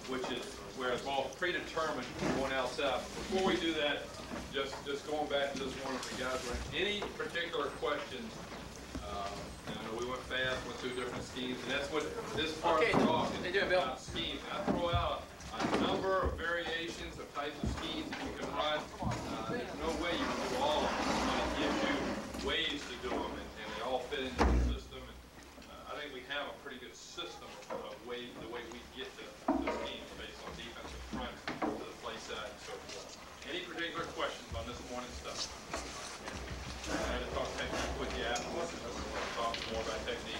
which is where the ball's predetermined going outside. Before we do that, just going back to this morning for guys, any particular questions? We went fast, went through different schemes, and that's what this part of the talk is about, schemes. I throw out a number of variations of types of schemes that you can run. There's no way you can do all of them, but it gives you ways to do them, and they all fit into the system. And I think we have a pretty good system of the way we get to the schemes based on defensive front to the play side and so forth. Any particular questions on this morning's stuff? I had to talk technique with you afterwards. I want to talk more about technique.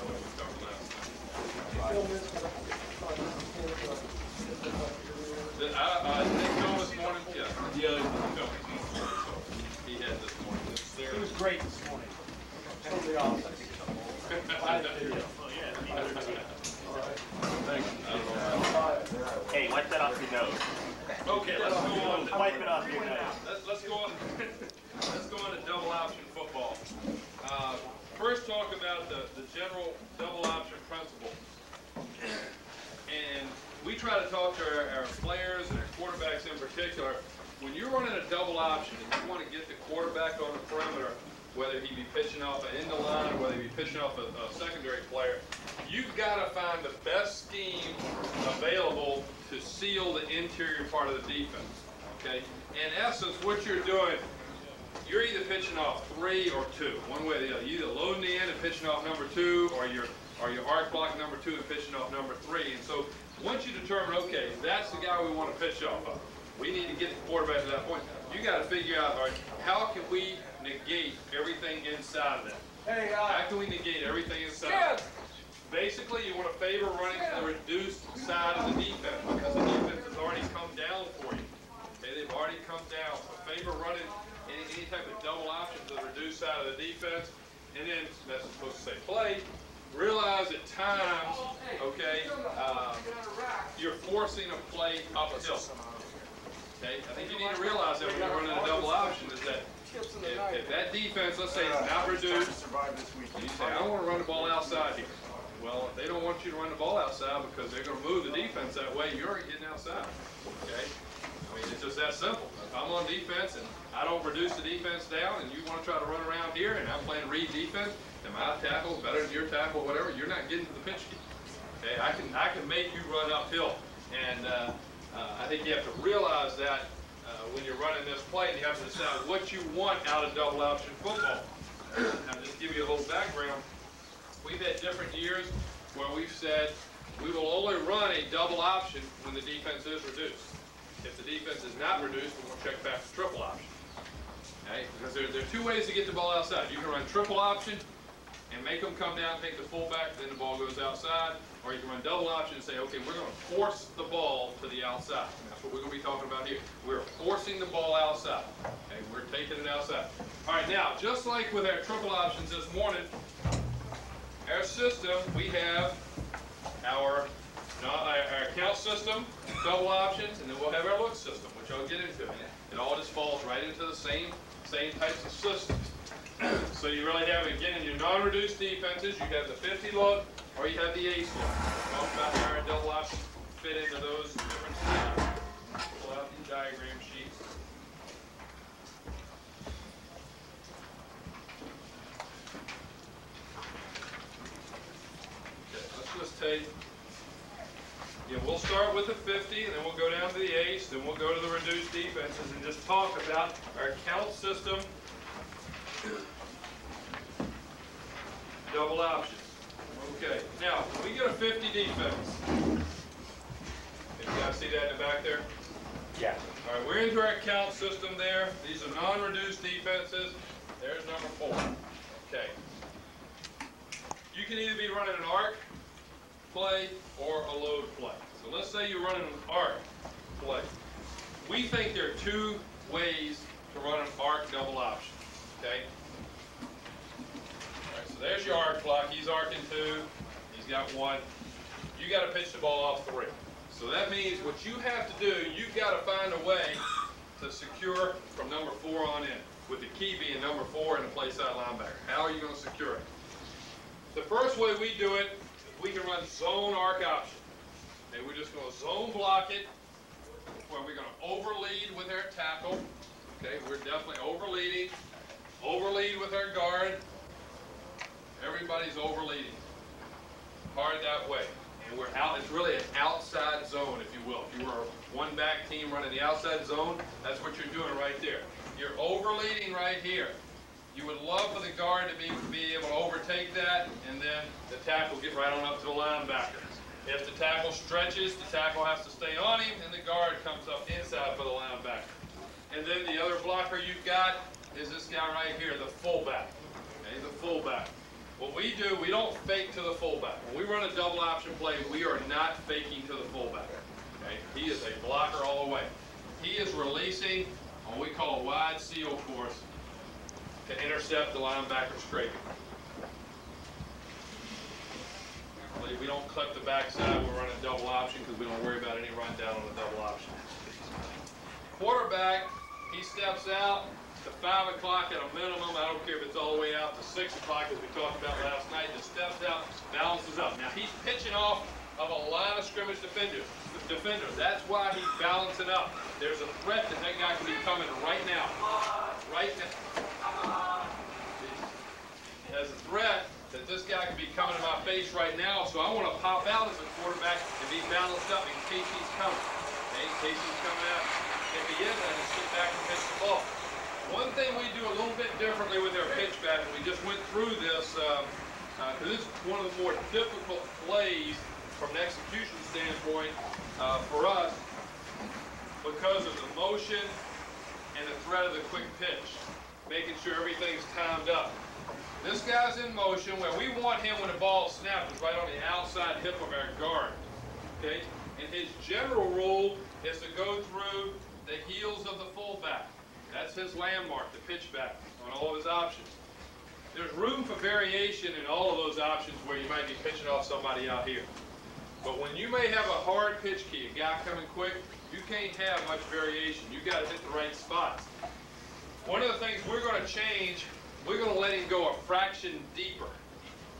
What we covered last time. Did Phil this morning? Yeah. Yeah. He had this morning. He was great this morning. Totally awesome. Hey, wipe that off your nose. Okay, let's go on. Wipe it off your nose. Let's go on. Let's go on to double option football. First, talk about the general double option principle. And we try to talk to our players and our quarterbacks in particular. When you're running a double option and you want to get the quarterback on the perimeter, whether he be pitching off an end line or whether he be pitching off a secondary player, you've got to find the best scheme available to seal the interior part of the defense. Okay? In essence, what you're doing, you're either pitching off 3 or 2, one way or the other. You're either loading the end and pitching off number 2, or you're arc blocking number 2 and pitching off number 3. And so once you determine, okay, that's the guy we want to pitch off of, we need to get the quarterback to that point. You got to figure out, all right, how can we negate everything inside of that? How can we negate everything inside? Basically, you want to favor running to the reduced side of the defense because the defense has already come down for you. Okay, they've already come down. So favor running any type of double option to the reduced side of the defense. And then, that's supposed to say play. Realize at times, okay, you're forcing a play uphill. Okay, I think you need to realize that when you're running a double option is that if that defense, let's say, is not reduced, you say, I don't want to run the ball outside here. Well, they don't want you to run the ball outside because they're going to move the defense that way. You're already getting outside. Okay? I mean, it's just that simple. If I'm on defense and I don't reduce the defense down and you want to try to run around here and I'm playing read defense and my tackle is better than your tackle or whatever, you're not getting to the pitch key. Okay? I can make you run uphill. And I think you have to realize that when you're running this play, and you have to decide what you want out of double option football. Now, just to give you a little background, we've had different years where we've said we will only run a double option when the defense is reduced. If the defense is not reduced, we'll check back to triple option. Okay? Because there are 2 ways to get the ball outside. You can run triple option and make them come down, take the fullback, then the ball goes outside. Or you can run double option and say, okay, we're going to force the ball to the outside. And that's what we're going to be talking about here. We're forcing the ball outside. Okay, we're taking it outside. All right, now, just like with our triple options this morning, our system, we have our count system, double options, and then we'll have our look system, which I'll get into. And it all just falls right into the same types of systems. So you really have, again, in your non-reduced defenses, you have the 50 look, or you have the ace look. Talk about how our double options fit into those different schemes. Pull out these diagram sheets. Okay, let's just take, we'll start with the 50, and then we'll go down to the ace, then we'll go to the reduced defenses, and just talk about our count system, double options. Okay, now, when we get a 50 defense, can you guys see that in the back there? Yeah. All right, we're into our count system there. These are non-reduced defenses. There's number 4. Okay. You can either be running an arc play or a load play. So let's say you're running an arc play. We think there are 2 ways to run an arc double option. Okay? So there's your arc block. He's arcing 2. He's got 1. You got to pitch the ball off 3. So that means what you have to do, you've got to find a way to secure from number 4 on in, with the key being number 4 and the play side linebacker. How are you going to secure it? The first way we do it is we can run zone arc option. Okay, we're just going to zone block it, where we're going to overlead with our tackle. Okay, we're definitely overleading. Overlead with our guard. Everybody's overleading. Hard that way. And we're out, it's really an outside zone, if you will. If you were a one-back team running the outside zone, that's what you're doing right there. You're overleading right here. You would love for the guard to be able to overtake that, and then the tackle get right on up to the linebacker. If the tackle stretches, the tackle has to stay on him, and the guard comes up inside for the linebacker. And then the other blocker you've got is this guy right here, the fullback. Okay, the fullback. What we do, we don't fake to the fullback. When we run a double option play, we are not faking to the fullback. Okay? He is a blocker all the way. He is releasing on what we call a wide seal course to intercept the linebacker scraping. We don't clip the backside when we're running double option because we don't worry about any run down on the double option. Quarterback, he steps out to 5 o'clock at a minimum. I don't care if it's all the way out to 6 o'clock as we talked about last night. Just steps out, balances up. Now he's pitching off of a line of scrimmage defender. That's why he's balancing up. There's a threat that guy can be coming right now. Right now. There's a threat that this guy could be coming to my face right now, so I want to pop out as a quarterback and be balanced up in case he's coming. Okay, in case he's coming out. If he is, I just sit back and pitch the ball. One thing we do a little bit differently with our pitch back, and we just went through this, because this is one of the more difficult plays from an execution standpoint for us, because of the motion and the threat of the quick pitch, making sure everything's timed up. This guy's in motion. Where we want him when the ball snaps is right on the outside hip of our guard. Okay? And his general rule is to go through the heels of the fullback. That's his landmark, the pitch back, on all of his options. There's room for variation in all of those options where you might be pitching off somebody out here. But when you may have a hard pitch key, a guy coming quick, you can't have much variation. You've got to hit the right spots. One of the things we're going to change, we're going to let him go a fraction deeper.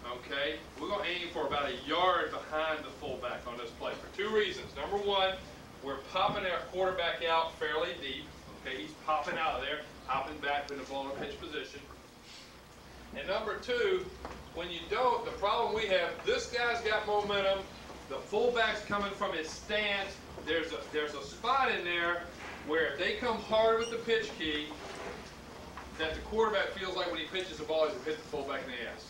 Okay? We're going to aim for about a yard behind the fullback on this play for two reasons. Number one, we're popping our quarterback out fairly deep. Okay, he's popping out of there, hopping back in the ball in pitch position. And number two, when you don't, the problem we have, this guy's got momentum, the fullback's coming from his stance, there's a spot in there where if they come hard with the pitch key, that the quarterback feels like when he pitches the ball, he's going to hit the fullback in the ass.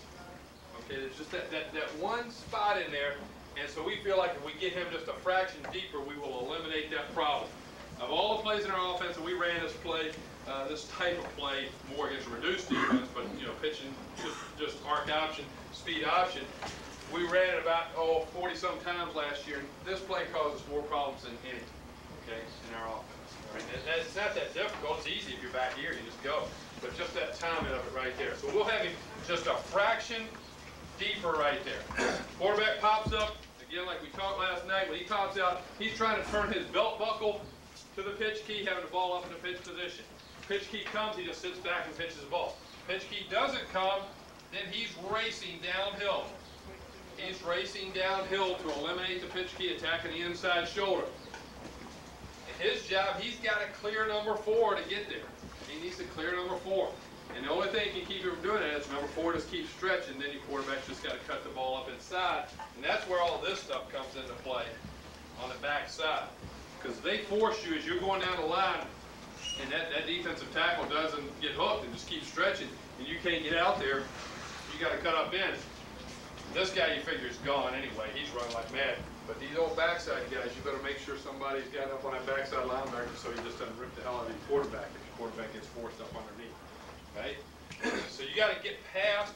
Okay, there's just that one spot in there, and so we feel like if we get him just a fraction deeper, we will eliminate that problem. Of all the plays in our offense, and we ran this play, this type of play more against reduced defense, but you know, pitching just arc option, speed option. We ran it about 40-some times last year, and this play causes more problems than any. Okay, in our offense. Right? And it's not that difficult. It's easy if you're back here, you just go. But just that timing of it right there. So we'll have him just a fraction deeper right there. Quarterback pops up again, like we talked last night. When he pops out, he's trying to turn his belt buckle to the pitch key, having the ball up in the pitch position. Pitch key comes, he just sits back and pitches the ball. Pitch key doesn't come, then he's racing downhill. He's racing downhill to eliminate the pitch key, attacking the inside shoulder. And his job, he's got to clear number 4 to get there. He needs to clear number 4. And the only thing that can keep him from doing that is number 4 just keeps stretching, then your quarterback's just got to cut the ball up inside. And that's where all this stuff comes into play on the back side. Because they force you as you're going down the line, and that defensive tackle doesn't get hooked and just keeps stretching, and you can't get out there, you got to cut up in. This guy, you figure, is gone anyway. He's running like mad. But these old backside guys, you better make sure somebody's got up on that backside linebacker so he just doesn't rip the hell out of your quarterback if your quarterback gets forced up underneath. Right? So you got to get past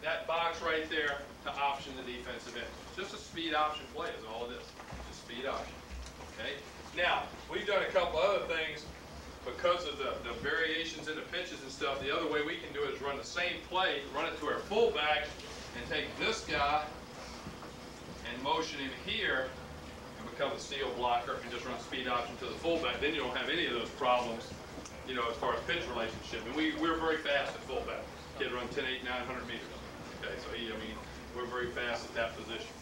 that box right there to option the defensive end. Just a speed option play is all it is. Just speed option. Okay? Now, we've done a couple other things because of the variations in the pitches and stuff. The other way we can do it is run the same play, run it to our fullback, and take this guy and motion him here and become a seal blocker and just run speed option to the fullback. Then you don't have any of those problems, you know, as far as pitch relationship. And we're very fast at fullback. Kid run 10, 8, 900 meters. Okay, so we're very fast at that position.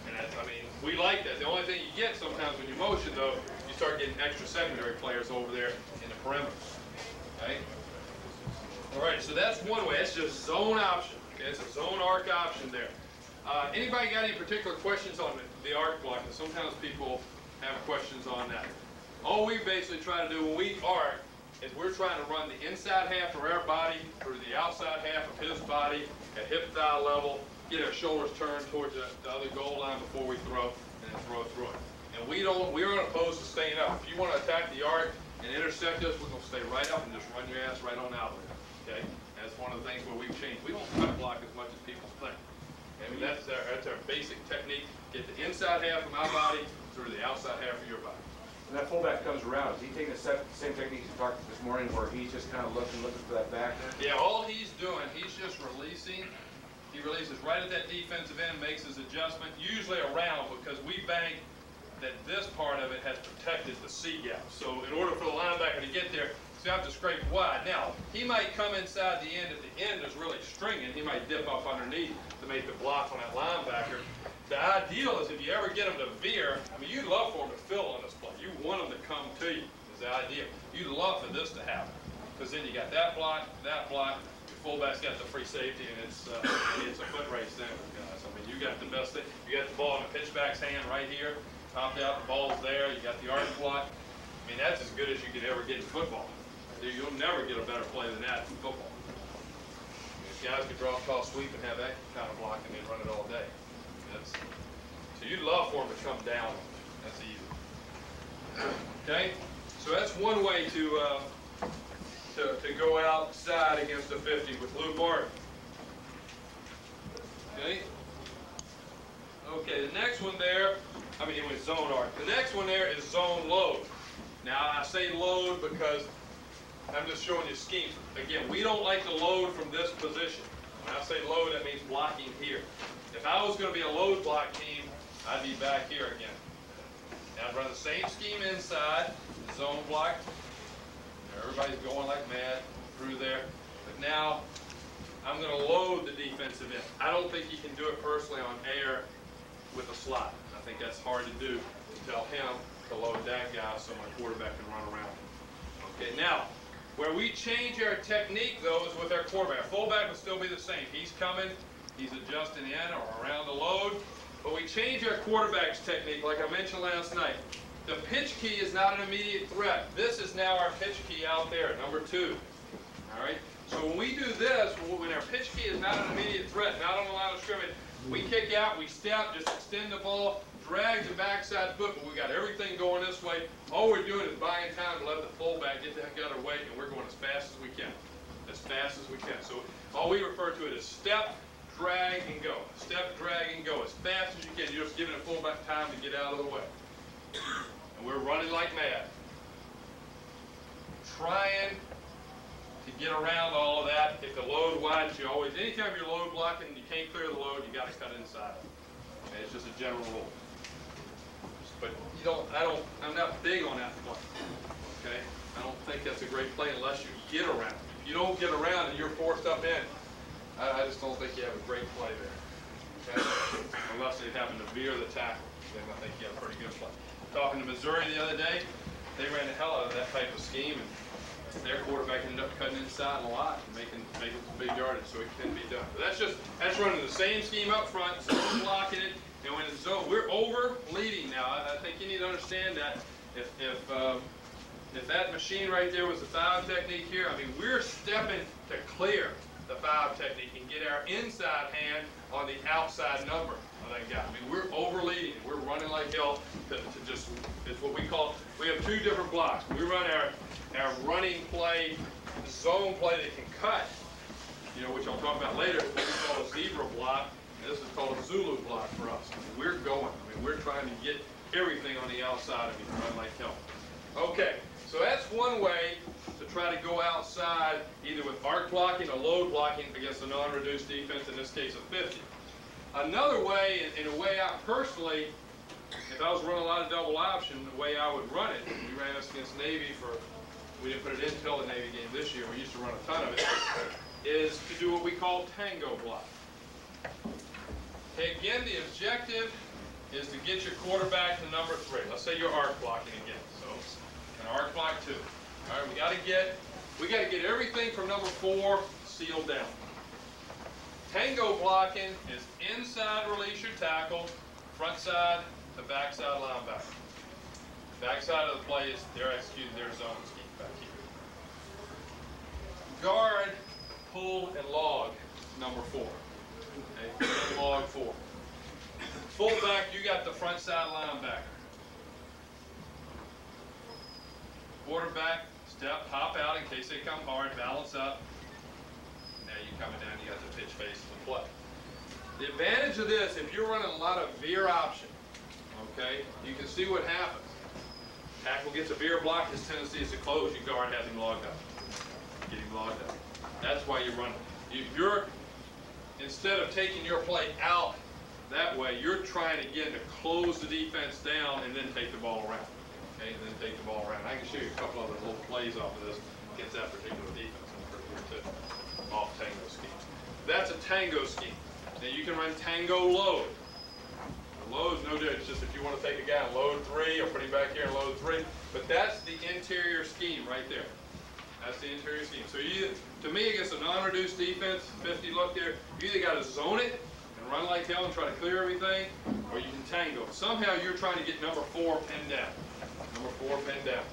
And I mean, we like that. The only thing you get sometimes when you motion, though, you start getting extra secondary players over there in the perimeter. Okay? All right, so that's one way. That's just zone option. Okay, it's a zone arc option there. Anybody got any particular questions on the arc block? Because sometimes people have questions on that. All we basically try to do when we arc is we're trying to run the inside half of our body through the outside half of his body at hip-thigh level, get our shoulders turned towards the other goal line before we throw, and then throw through it. And we're not opposed to staying up. If you want to attack the arc and intersect us, we're going to stay right up and just run your ass right on out of it. Okay? That's one of the things where we've changed. We don't cut block as much as people think. I mean, that's our basic technique. Get the inside half of my body through the outside half of your body. When that fullback comes around, is he taking the same technique you talked this morning where he's just kind of looking for that back there? Yeah, all he's doing, he's just releasing. He releases right at that defensive end, makes his adjustment, usually around, because we bank that this part of it has protected the C gap. So in order for the linebacker to get there, so you have to scrape wide. Now, he might come inside the end. If the end is really stringing, he might dip up underneath to make the block on that linebacker. The ideal is if you ever get him to veer, I mean, you'd love for him to fill on this play. You want him to come to you is the idea. You'd love for this to happen. Because then you got that block, your fullback's got the free safety, and it's a foot race then, guys. I mean, you got the best thing. You got the ball in the pitchback's hand right here. Topped out, the ball's there. You got the arc block. I mean, that's as good as you could ever get in football. You'll never get a better play than that in football. If guys could draw a call sweep and have that kind of block, and they'd run it all day. So you'd love for them to come down. That's easy. Okay, so that's one way to go outside against a 50 with Lou Barton. Okay. Okay, the next one there, I mean, it was zone arc. The next one there is zone load. Now I say load because I'm just showing you schemes. Again, we don't like to load from this position. When I say load, that means blocking here. If I was going to be a load block team, I'd be back here again. Now I'd run the same scheme inside, zone block. Everybody's going like mad through there. But now I'm going to load the defensive end. I don't think you can do it personally on air with a slot. I think that's hard to do. Tell him to load that guy so my quarterback can run around him. Okay, now where we change our technique though is with our quarterback. Fullback will still be the same. He's coming. He's adjusting in or around the load. But we change our quarterback's technique, like I mentioned last night. The pitch key is not an immediate threat. This is now our pitch key out there, number 2. All right? So when we do this, when our pitch key is not an immediate threat, not on the line of scrimmage, we kick out, we step, just extend the ball, drag the backside foot, but we got everything going this way. All we're doing is buying time to let the fullback get the heck out of the way, and we're going as fast as we can. As fast as we can. So all we refer to it as step, drag, and go. Step, drag, and go as fast as you can. You're just giving the fullback time to get out of the way. And we're running like mad. Trying to get around all of that. If the load widens, you always, anytime you're load blocking and you can't clear the load, you got to cut inside. Okay, it's just a general rule. But you don't, I'm not big on that play. Okay? I don't think that's a great play unless you get around. If you don't get around and you're forced up in, I just don't think you have a great play there. Okay? Unless they happen to veer the tackle, then I think you have a pretty good play. Talking to Missouri the other day, they ran the hell out of that type of scheme, and their quarterback ended up cutting inside a lot and making some big yardage, so it can be done. But that's running the same scheme up front, so we're blocking it, and when it's zone, we're over leading now. I think you need to understand that if that machine right there was the 5 technique here, I mean, we're stepping to clear the 5 technique and get our inside hand on the outside number of that guy. I mean, we're over leading. We're running like hell to just, it's what we call, we have 2 different blocks. We run our running play, zone play that can cut, you know, which I'll talk about later, what we call a zebra block, and this is called a Zulu block for us. I mean, we're going. I mean, we're trying to get everything on the outside of you, run like hell. Okay, so that's one way to try to go outside, either with arc blocking or load blocking against a non-reduced defense, in this case a 50. Another way, in a way I personally, if I was running a lot of double option, the way I would run it, we ran this against Navy we didn't put it in until the Navy game this year, we used to run a ton of it, is to do what we call tango block. Okay, again, the objective is to get your quarterback to number 3. Let's say you're arc blocking again. So an arc block 2. All right, we got to get everything from number 4 sealed down. Tango blocking is inside release your tackle, front side to back side linebacker. Back side of the play is they're executing their zone scheme back here. Guard, pull, and log, number 4. Okay, pull and log 4. Fullback, you got the front side linebacker. Quarterback, step, hop out in case they come hard, balance up. Now you're coming down, you got the pitch face of the play. The advantage of this, if you're running a lot of veer option, okay, you can see what happens. Tackle gets a veer block, his tendency is to close, your guard has him logged up. Get him logged up. That's why you run. You're, instead of taking your play out that way, you're trying again to close the defense down and then take the ball around. Okay, and then take the ball around. I can show you a couple other little plays off of this against that particular defense here too. Off tango scheme. That's a tango scheme. Now you can run tango load. Load is no different. It's just if you want to take a guy and load 3 or put him back here and load 3. But that's the interior scheme right there. That's the interior scheme. So you, to me, against a non-reduced defense, 50 look there, you either got to zone it and run like hell and try to clear everything, or you can tango. Somehow you're trying to get number 4 pinned down. Number 4 pinned down.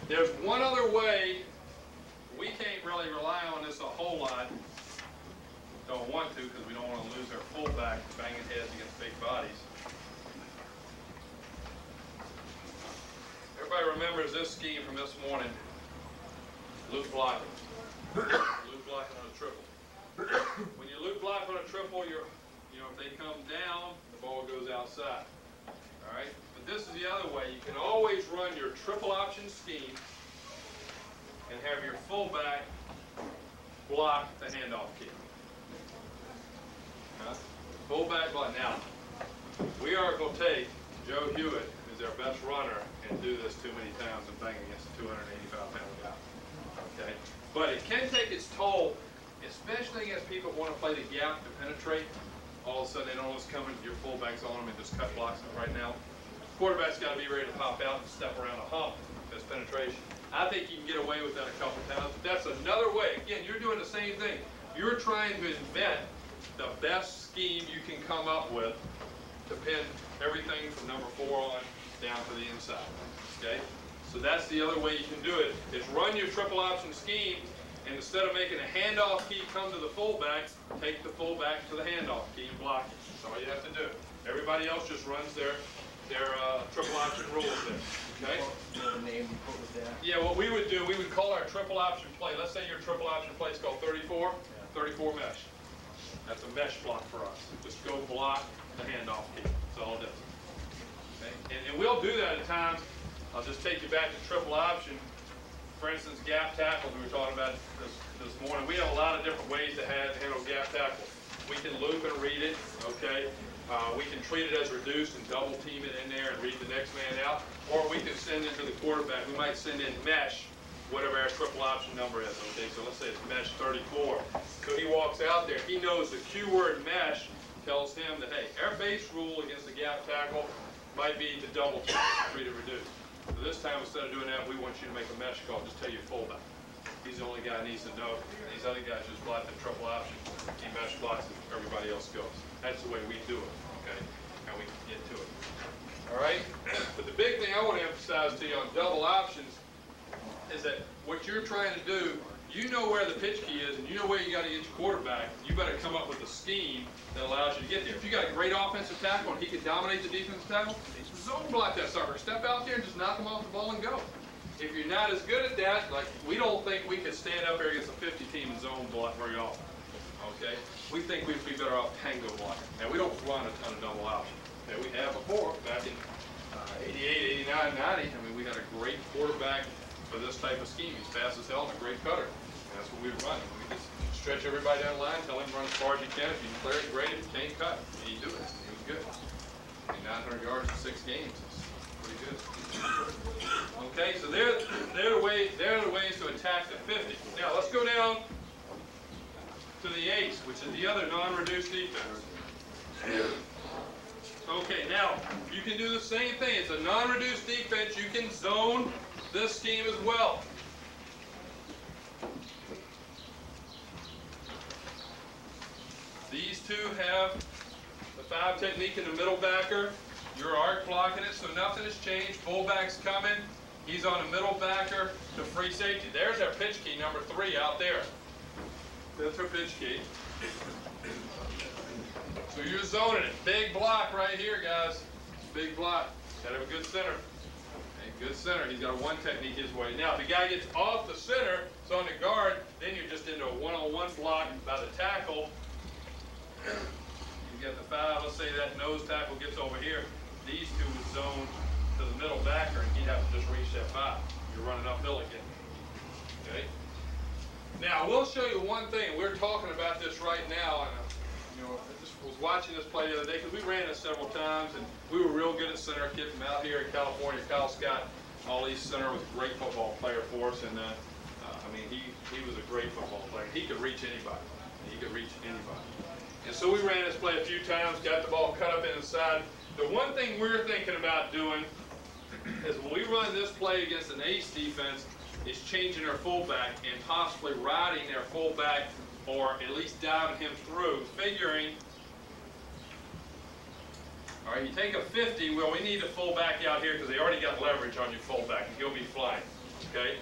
There's one other way. We can't really rely on this a whole lot. Don't want to because we don't want to lose our fullback banging heads against big bodies. Everybody remembers this scheme from this morning. Loop blocking. Loop blocking on a triple. When you loop block on a triple, if they come down, the ball goes outside. All right? But this is the other way. You can always run your triple option scheme and have your fullback block the handoff kick. Fullback block. Now, we are going to take Joe Hewitt, who's our best runner, and do this too many times and bang against a 285-pound guy. Okay? But it can take its toll, especially against people who want to play the gap to penetrate. All of a sudden, they don't know what's coming. Your fullback's on them and just cut blocks right now. Quarterback's got to be ready to pop out and step around a hump. That's penetration. I think you can get away with that a couple times, but that's another way. Again, you're doing the same thing. You're trying to invent the best scheme you can come up with to pin everything from number 4 on down to the inside. Okay? So that's the other way you can do it, is run your triple option scheme, and instead of making a handoff key come to the fullback, take the fullback to the handoff key and block it. That's all you have to do. Everybody else just runs their triple option rules there. Okay? You know the name you put with that? Yeah, what we would do, we would call our triple option play. Let's say your triple option play is called 34, 34 mesh. That's a mesh block for us. Just go block the handoff key. That's all it is. Okay? And we'll do that at times. I'll just take you back to triple option. For instance, gap tackles we were talking about this morning. We have a lot of different ways to handle gap tackle. We can loop and read it, okay? We can treat it as reduced and double team it in there and read the next man out. Or we can send it to the quarterback. We might send in mesh, whatever our triple option number is, okay? So let's say it's mesh 34. So he walks out there. He knows the cue word mesh tells him that, hey, our base rule against the gap tackle might be to double team, treat it reduced. So this time, instead of doing that, we want you to make a mesh call. Just tell your fullback. He's the only guy who needs to know. These other guys just block the triple option. He mesh blocks it. Everybody else goes. That's the way we do it, okay? How we get to it. All right? But the big thing I want to emphasize to you on double options is that what you're trying to do, you know where the pitch key is, and you know where you got to get your quarterback. You better come up with a scheme that allows you to get there. If you got a great offensive tackle and he can dominate the defensive tackle, zone block that sucker. Step out there and just knock him off the ball and go. If you're not as good at that, like we don't think we could stand up here against a 50 team and zone block very often. Okay? We think we'd be better off tango blocking. Now we don't run a ton of double option. Okay, we have before, back in 88, 89, 90. I mean, we had a great quarterback for this type of scheme. He's fast as hell and a great cutter. And that's what we would run. We just stretch everybody down the line, tell him run as far as you can. If you can clear it, great. If you can't cut, he do it. He was good. 900 yards in 6 games. That's pretty good. Okay, so they're the ways to attack the 50. Now let's go down to the ace, which is the other non-reduced defense. Okay, now, you can do the same thing. It's a non-reduced defense. You can zone this scheme as well. These two have the 5 technique in the middle backer. You're arc blocking it, so nothing has changed. Fullback's coming. He's on the middle backer to free safety. There's our pitch key, number 3 out there. That's our pitch key. So you're zoning it. Big block right here, guys. Big block. Gotta have a good center. A good center. He's got a 1 technique his way. Now, if the guy gets off the center, it's on the guard, then you're just into a 1-on-1 block by the tackle. You get the 5. Let's say that nose tackle gets over here. These two would zone to the middle backer, and he'd have to just reach that 5. You're running uphill again. Okay. Now, we'll show you one thing. We're talking about this right now, and I just was watching this play the other day because we ran it several times, and we were real good at center. Kid from out here in California, Kyle Scott, all-East center, was a great football player for us, and I mean, he was a great football player. He could reach anybody. He could reach anybody. And so we ran this play a few times, got the ball cut up inside. The one thing we're thinking about doing is when we run this play against an ace defense, is changing their fullback and possibly riding their fullback, or at least diving him through, figuring, all right, you take a 50, well, we need a fullback out here because they already got leverage on your fullback, and he'll be flying, okay?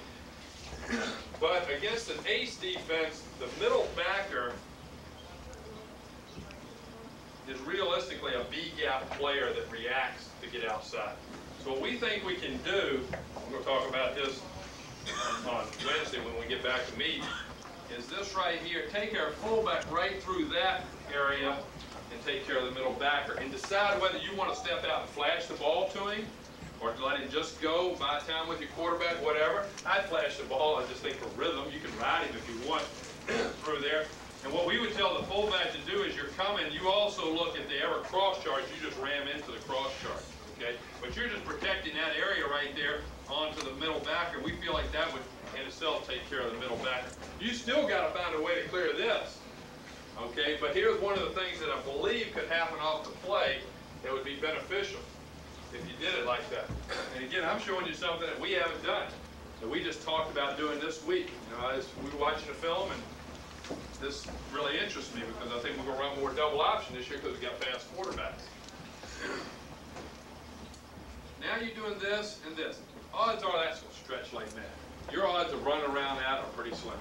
But against an ace defense, the middle backer is realistically a B-gap player that reacts to get outside. So what we think we can do, we're going to talk about this on Wednesday when we get back to meet, is this right here. Take our fullback right through that area and take care of the middle backer, and decide whether you want to step out and flash the ball to him or to let him just go, buy time with your quarterback, whatever. I'd flash the ball. I just think for rhythm, you can ride him if you want through there. And what we would tell the fullback to do is you're coming, you also look, if they ever cross charge, you just ram into the cross charge, okay? But you're just protecting that area right there onto the middle backer. We feel like that would in itself take care of the middle backer. You still got to find a way to clear this, okay? But here's one of the things that I believe could happen off the play that would be beneficial if you did it like that. And again, I'm showing you something that we haven't done, that we just talked about doing this week. You know, as we were watching the film, and this really interests me because I think we're going to run more double option this year because we got fast quarterbacks. Now you're doing this and this. Odds are that's going to stretch like that. Your odds of running around that are pretty slim.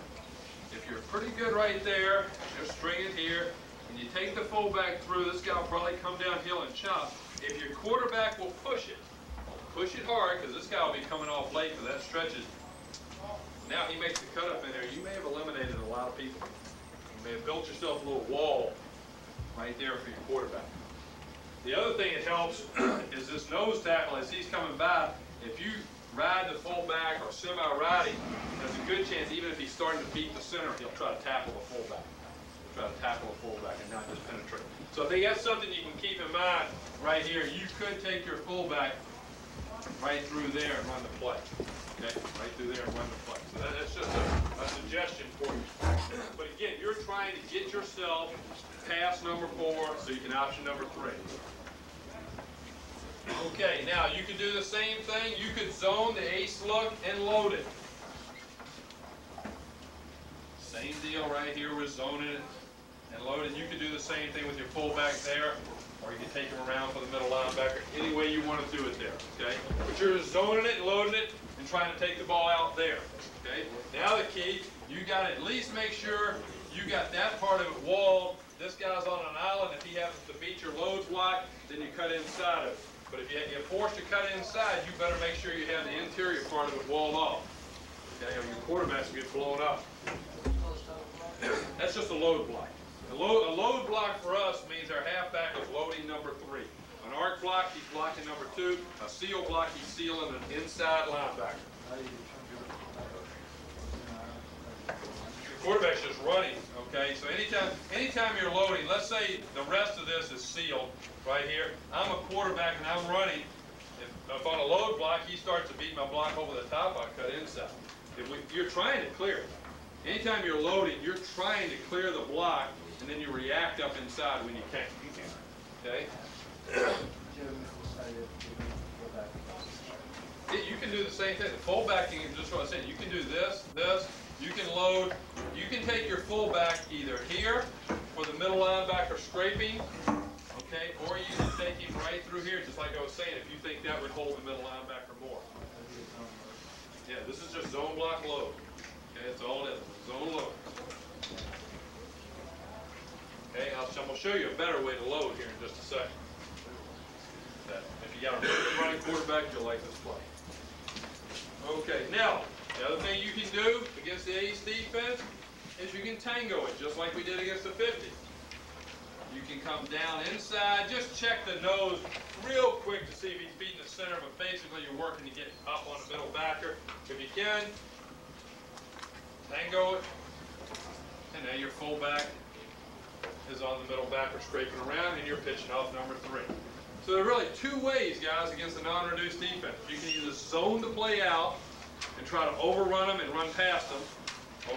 If you're pretty good right there, you're stringing here, and you take the fullback through, this guy will probably come downhill and chop. If your quarterback will push it hard, because this guy will be coming off late because that stretches. Now he makes the cut up in there. You may have eliminated a lot of people. You may have built yourself a little wall right there for your quarterback. The other thing that helps is this nose tackle as he's coming by. If you ride the fullback or semi-ride him, there's a good chance even if he's starting to beat the center, he'll try to tackle the fullback. He'll try to tackle the fullback and not just penetrate. So I think that's something you can keep in mind right here. You could take your fullback right through there and run the play. Okay, right through there and run the play. So that's just a suggestion for you. But again, you're trying to get yourself past number 4 so you can option number 3. Okay, now you could do the same thing. You could zone the ace look and load it. Same deal right here. We're zoning it and loading. You could do the same thing with your fullback there, or you can take him around for the middle linebacker. Any way you want to do it there, okay? But you're zoning it and loading it and trying to take the ball out there, okay? Now the key, you got to at least make sure you got that part of it walled. This guy's on an island. If he happens to beat your load block, then you cut inside of it. But if you're forced to cut inside, you better make sure you have the interior part of it walled off, okay? Or your quarterbacks will get blown up. That's just a load block. A load block for us means our halfback is loading number 3. An arc block, he's blocking number 2. A seal block, he's sealing an inside linebacker. Your quarterback's just running, okay? So anytime you're loading, let's say the rest of this is sealed right here. I'm a quarterback and I'm running. If on a load block, he starts to beat my block over the top, I cut inside. You're trying to clear it. Anytime you're loading, you're trying to clear the block, and then you react up inside when you can. Okay? Jim decided to go back. Yeah, you can do the same thing. The fullbacking is just what I said. You can do this, you can load, you can take your fullback either here for the middle linebacker scraping, okay, or you can take him right through here, just like I was saying, if you think that would hold the middle linebacker more. Yeah, this is just zone block load. Okay, that's all it is. Zone load. Okay, I'm going to show you a better way to load here in just a second. If you got a really running quarterback, you'll like this play. Okay, now, the other thing you can do against the A's defense is you can tango it, just like we did against the 50. You can come down inside, just check the nose real quick to see if he's beating the center, but basically you're working to get up on the middle backer. If you can, tango it, and now your fullback is on the middle backer scraping around, and you're pitching off number 3. So there are really two ways, guys, against a non-reduced defense. You can either zone the play out and try to overrun them and run past them,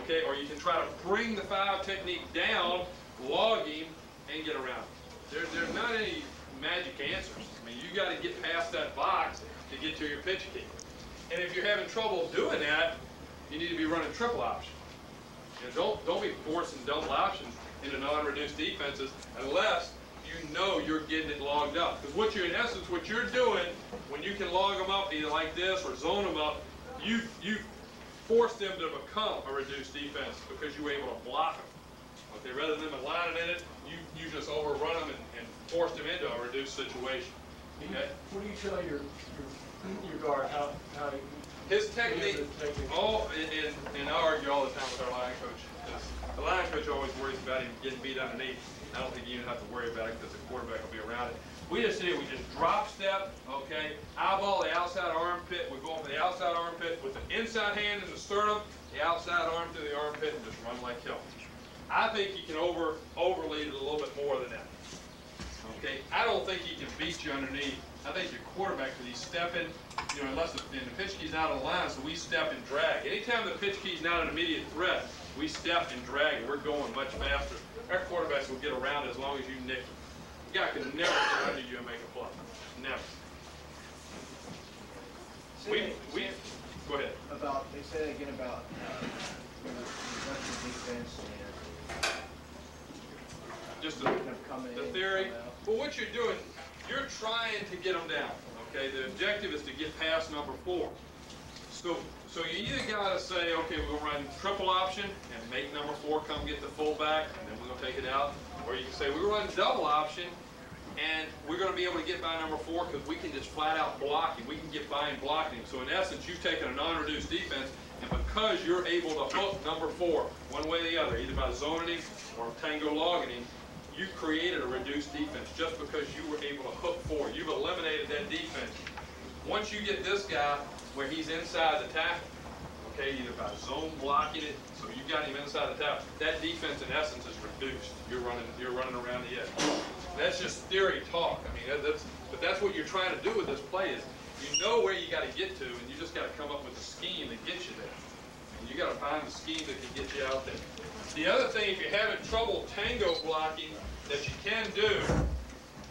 okay, or you can try to bring the 5 technique down, log him, and get around him. There's not any magic answers. I mean, you got to get past that box to get to your pitch key. And if you're having trouble doing that, you need to be running triple option. You know, don't be forcing double options into non-reduced defenses unless you know you're getting it logged up. Because in essence, what you're doing when you can log them up either like this or zone them up, you force them to become a reduced defense because you were able to block them. Okay, rather than them aligning in it, you just overrun them and force them into a reduced situation. Okay? What do you tell your guard how his technique, and I argue all the time with our line coach. The line coach always worries about him getting beat underneath. I don't think you even have to worry about it because the quarterback will be around it. We just do, we just drop step, okay, eyeball the outside armpit. We go over the outside armpit with the inside hand in the sternum, the outside arm to the armpit, and just run like hell. I think he can overlead it a little bit more than that. Okay, I don't think he can beat you underneath. I think your quarterback, because he's stepping, you know, unless the pitch key's out of line, so we step and drag. Anytime the pitch key's not an immediate threat, we step and drag, and we're going much faster. Our quarterbacks will get around it as long as you nick them. The guy can never get under you and make a play. Never. Go ahead. They say again about defense and just the theory. Well, what you're doing, you're trying to get them down. Okay, the objective is to get past number 4. So you either got to say, okay, we're going to run triple option and make number 4 come get the fullback, and then we're going to take it out. Or you can say, we're going to run double option, and we're going to be able to get by number 4 because we can just flat out block him. We can get by and block him. So in essence, you've taken a non-reduced defense, and because you're able to hook number 4, one way or the other, either by zoning him or tango logging him, you created a reduced defense just because you were able to hook 4. You've eliminated that defense. Once you get this guy where he's inside the tackle, okay, either by zone blocking it, so you got him inside the tackle, that defense in essence is reduced. You're running around the edge. That's just theory talk. I mean, that's what you're trying to do with this play is you know where you got to get to, and you just got to come up with a scheme that gets you there. And you got to find the scheme that can get you out there. The other thing, if you're having trouble tango blocking, that you can do, and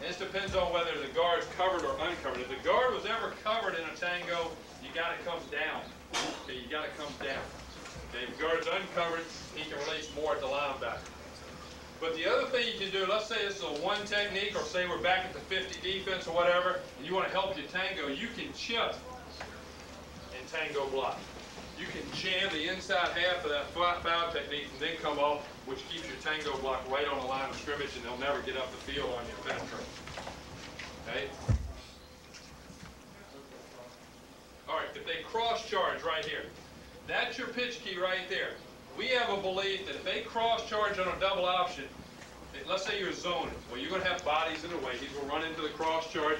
this depends on whether the guard's covered or uncovered. If the guard was ever covered in a tango, you got to come down. Okay, you got to come down. Okay, if the guard's uncovered, he can release more at the linebacker. But the other thing you can do, let's say this is a 1 technique, or say we're back at the 50 defense or whatever, and you want to help your tango, you can chip and tango block. You can jam the inside half of that foul technique and then come off, which keeps your tango block right on the line of scrimmage, and they'll never get up the field on your penetrate. Okay? All right, if they cross-charge right here, that's your pitch key right there. We have a belief that if they cross-charge on a double option, let's say you're zoning, well, you're going to have bodies in the way. He's going to run into the cross-charge.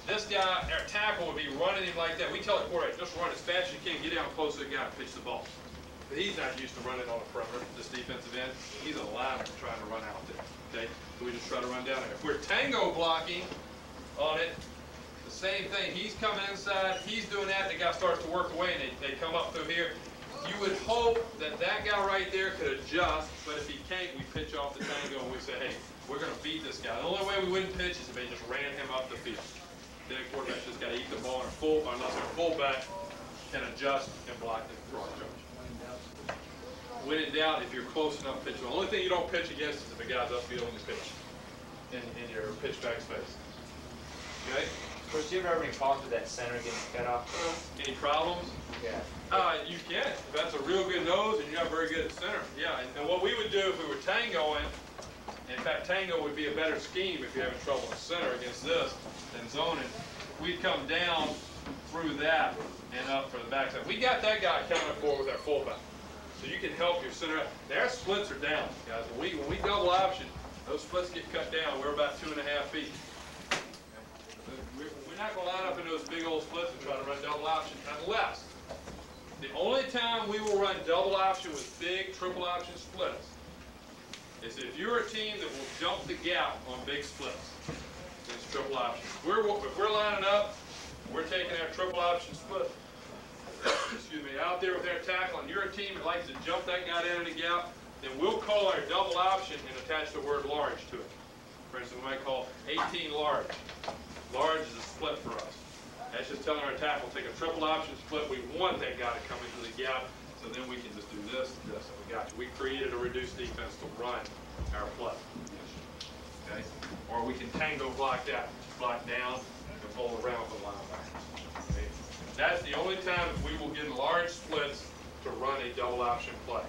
This guy, our tackle, would be running him like that. We tell the quarterback, just run as fast as you can, get down close to the guy and pitch the ball. But he's not used to running on the perimeter, this defensive end. He's a lineman trying to run out there, okay? So we just try to run down there. If we're tango blocking on it, the same thing. He's coming inside, he's doing that, the guy starts to work away, and they come up through here. You would hope that that guy right there could adjust, but if he can't, we pitch off the tango and we say, hey, we're going to beat this guy. The only way we wouldn't pitch is if they just ran him up the field. then a quarterback's just got to eat the ball, or unless their fullback can adjust and block the cross coverage. When in doubt, if you're close enough pitch, the only thing you don't pitch against is if a guy's upfield and you pitch in your pitch back space. Okay? Coach, do you ever have any problems with that center getting cut off? Any problems? Yeah. You can. If that's a real good nose and you're not very good at center. Yeah, and what we would do if we were tangoing, in fact, tango would be a better scheme if you're having trouble in center against this than zoning. We'd come down through that and up for the backside. We got that guy coming for with our fullback. So you can help your center. Their splits are down, guys. When we double option, those splits get cut down. We're about 2.5 feet. We're not going to line up in those big old splits and try to run double option unless the only time we will run double option with big triple option splits is if you're a team that will jump the gap on big splits. It's triple option. If we're lining up, we're taking our triple option split, excuse me, out there with our tackle, and you're a team that likes to jump that guy down in the gap, then we'll call our double option and attach the word large to it. For instance, we might call 18 large. Large is a split for us. That's just telling our tackle, take a triple option split. We want that guy to come into the gap, so then we can just do this and this, and we got you. We created a reduced defense to run our play. Okay? Or we can tango block that, block down, and pull around with the linebackers. Okay? That's the only time that we will get large splits to run a double option play.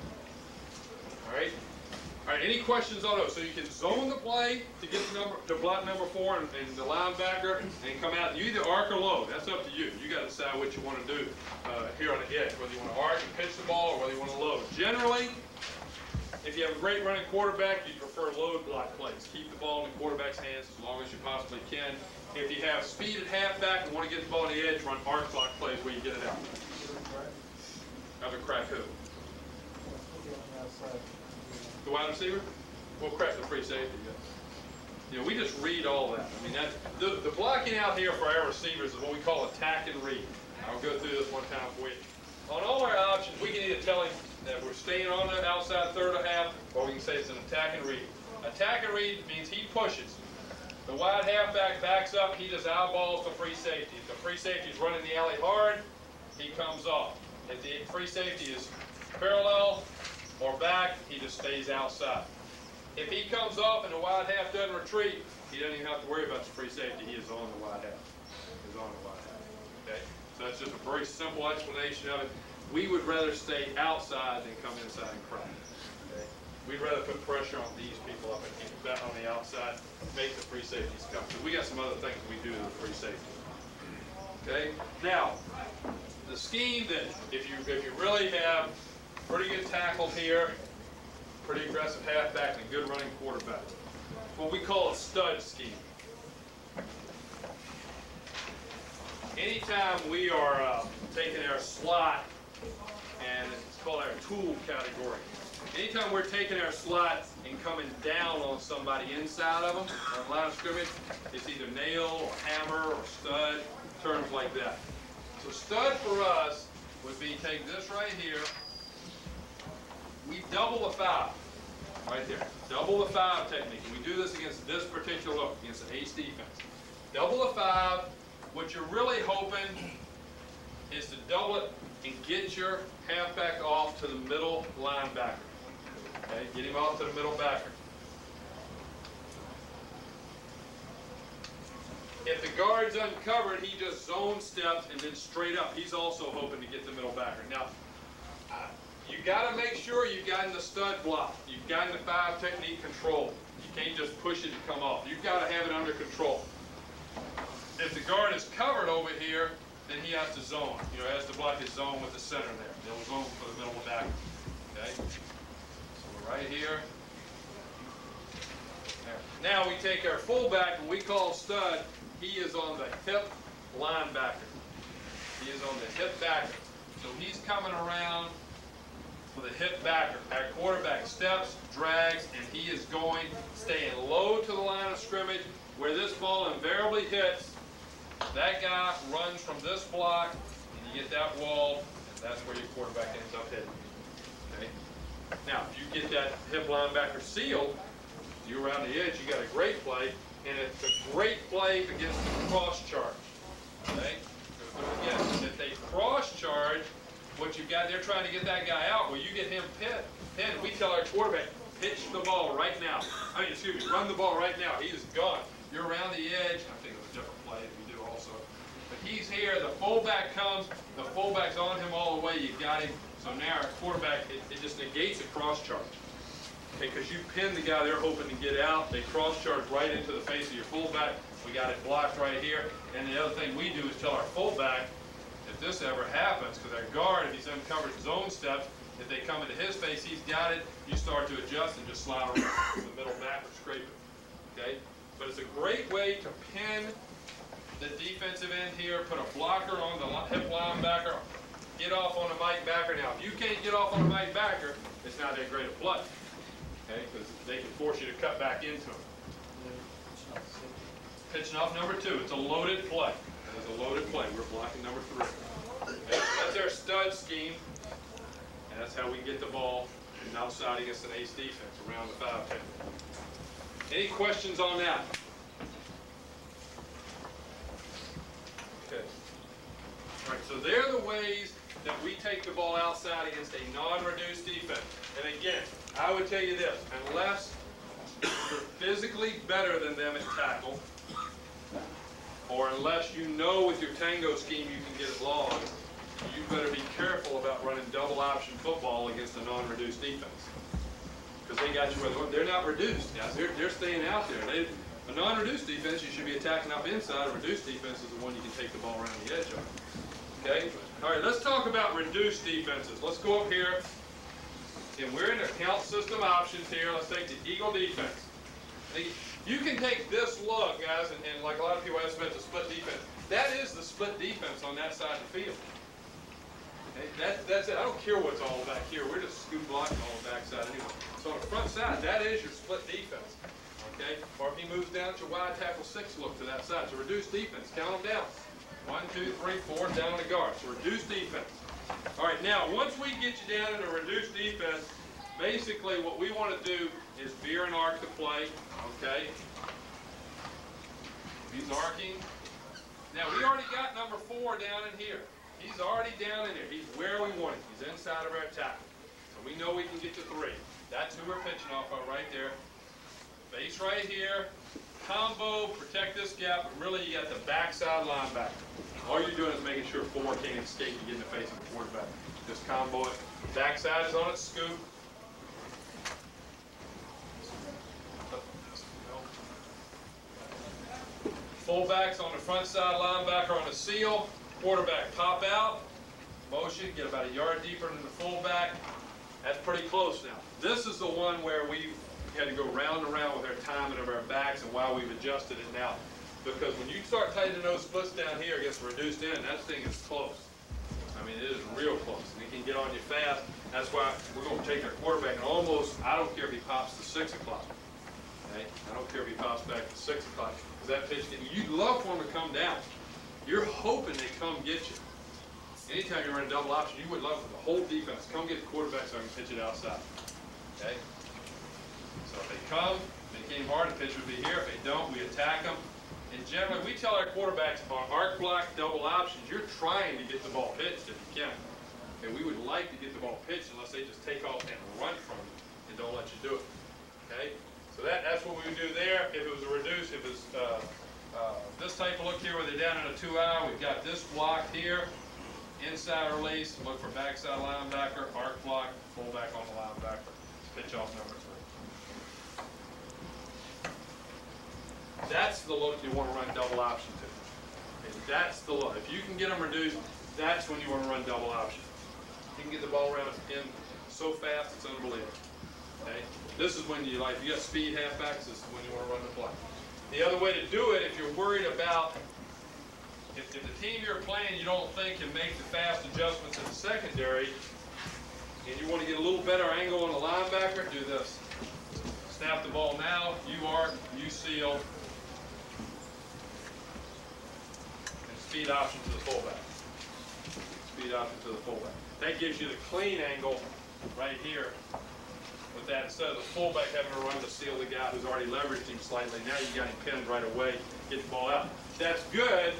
All right? All right, any questions on those? So you can zone the play to get to block number 4 and the linebacker and come out. You either arc or load. That's up to you. You got to decide what you want to do here on the edge, whether you want to arc and pitch the ball or whether you want to load. Generally, if you have a great running quarterback, you prefer load block plays. Keep the ball in the quarterback's hands as long as you possibly can. If you have speed at halfback and want to get the ball on the edge, run arc block plays where you get it out. Have a crack who? The wide receiver? We'll crack the free safety. You know, we just read all that. I mean, the blocking out here for our receivers is what we call attack and read. I'll go through this one time for you. On all our options, we can either tell him that we're staying on the outside third or half, or we can say it's an attack and read. Attack and read means he pushes. The wide halfback backs up, he just eyeballs the free safety. If the free safety is running the alley hard, he comes off. If the free safety is parallel or back, he just stays outside. If he comes off and the wide half doesn't retreat, he doesn't even have to worry about the free safety. He is on the wide half. He's on the wide half. Okay? So that's just a very simple explanation of it. We would rather stay outside than come inside and crack. Okay? We'd rather put pressure on these people up and keep that on the outside, make the free safeties come. So we got some other things we do to the free safety. Okay? Now, the scheme that if you really have pretty good tackle here, pretty aggressive halfback, and a good running quarterback, what we call a stud scheme. Anytime we are taking our slot, and it's called our tool category. Anytime we're taking our slot and coming down on somebody inside of them, on line of scrimmage, it's either nail or hammer or stud, terms like that. So stud for us would be take this right here, we double the 5, right there. Double the 5 technique. And we do this against this particular look, against the ace defense. Double the 5. What you're really hoping is to double it and get your halfback off to the middle linebacker. Okay, get him off to the middle backer. If the guard's uncovered, he just zone steps and then straight up. He's also hoping to get the middle backer. Now, you got to make sure you've gotten the stud block. You've gotten the 5 technique control. You can't just push it and come off. You've got to have it under control. If the guard is covered over here, then he has to zone. You know, has to block his zone with the center there. They'll zone for the middle backer. Okay? So we're right here. There. Now we take our fullback, and we call stud. He is on the hip linebacker. He is on the hip backer. So he's coming around with a hip backer. Our quarterback steps, drags, and he is going, staying low to the line of scrimmage. Where this ball invariably hits, that guy runs from this block, and you get that wall, and that's where your quarterback ends up hitting. Okay? Now, if you get that hip linebacker sealed, you around the edge, you got a great play, and it's a great play against the cross charge. Okay? Go through it again. If they cross charge, what you've got, they're trying to get that guy out. Well, you get him pinned. We tell our quarterback, pitch the ball right now. Run the ball right now. He is gone. You're around the edge. I think it was a different play that we do also. But he's here. The fullback comes. The fullback's on him all the way. You got him. So now our quarterback, it just negates a cross charge. Okay, because you pin the guy they're hoping to get out. They cross charge right into the face of your fullback. We got it blocked right here. And the other thing we do is tell our fullback, if this ever happens, because our guard, if he's uncovered zone steps, if they come into his face, he's got it, you start to adjust and just slide around the middle back or scrape it. Okay? But it's a great way to pin the defensive end here, put a blocker on the hip linebacker, get off on a Mike backer. Now, if you can't get off on a Mike backer, it's not that great a play. Okay? Because they can force you to cut back into him. Pitching off number 2. It's a loaded play. It's a loaded play. We're blocking number 3. Okay? That's our stud scheme. And that's how we get the ball outside against an ace defense around the 5-10. Any questions on that? Okay. All right, so they're the ways that we take the ball outside against a non-reduced defense. And again, I would tell you this, unless you're physically better than them at tackle, or unless you know with your tango scheme you can get it long, you better be careful about running double option football against a non-reduced defense. Because they got you where they're not reduced, guys. They're staying out there. A non-reduced defense, you should be attacking up inside. A reduced defense is the one you can take the ball around the edge of. Okay? All right, let's talk about reduced defenses. Let's go up here. And we're in account system options here. Let's take the Eagle defense. You can take this look, guys, and like a lot of people estimate the split defense. That is the split defense on that side of the field. Okay? That's it. I don't care what's all back here. We're just scoop blocking all the backside anyway. So on the front side, that is your split defense. Okay? Or if he moves down to wide tackle 6 look to that side. It's a reduced defense. Count them down. 1, 2, 3, 4 down on the guard. So reduced defense. All right, now once we get you down into reduced defense, basically what we want to do is veer and arc the play. Okay? He's arcing. Now we already got number 4 down in here. He's already down in there. He's where we want him. He's inside of our tackle. So we know we can get to 3. That's who we're pitching off of right there. Base right here. Combo, protect this gap, but really you got the backside linebacker. All you're doing is making sure 4 can't escape and get in the face of the quarterback. Just combo it. Backside is on its scoop. Fullback's on the front side, linebacker on the seal. Quarterback pop out, motion, get about a yard deeper than the fullback. That's pretty close now. This is the one where we've had to go round and round with our timing of our backs and why we've adjusted it now. Because when you start tightening those splits down here against reduced end, that thing is close. I mean, it is real close. And it can get on you fast. That's why we're going to take our quarterback and almost, I don't care if he pops to 6 o'clock. Okay? I don't care if he pops back to 6 o'clock. Because that pitch, you'd love for him to come down. You're hoping they come get you. Anytime you run a double option, you would love for the whole defense come get the quarterback so I can pitch it outside. Okay? So if they come, they came hard, the pitch would be here. If they don't, we attack them. And generally, we tell our quarterbacks on arc block, double options, you're trying to get the ball pitched if you can. Okay, we would like to get the ball pitched unless they just take off and run from you and don't let you do it. Okay? So that's what we would do there. If it was a reduce, if it's this type of look here where they're down in a 2-hour, we've got this block here, inside release, look for backside linebacker, arc block, fullback on the linebacker, pitch off number 3. That's the look you want to run double option to. Okay, that's the look. If you can get them reduced, that's when you want to run double option. You can get the ball around in so fast, it's unbelievable. Okay? This is when you you got speed halfbacks, this is when you want to run the play. The other way to do it, if you're worried about, if the team you're playing you don't think can make the fast adjustments in the secondary, and you want to get a little better angle on the linebacker, do this. Snap the ball now, you arc, you seal, and speed option to the fullback. Speed option to the fullback. That gives you the clean angle right here. With that, instead of the fullback having to run to seal the guy who's already leveraged him slightly, now you got him pinned right away, get the ball out. That's good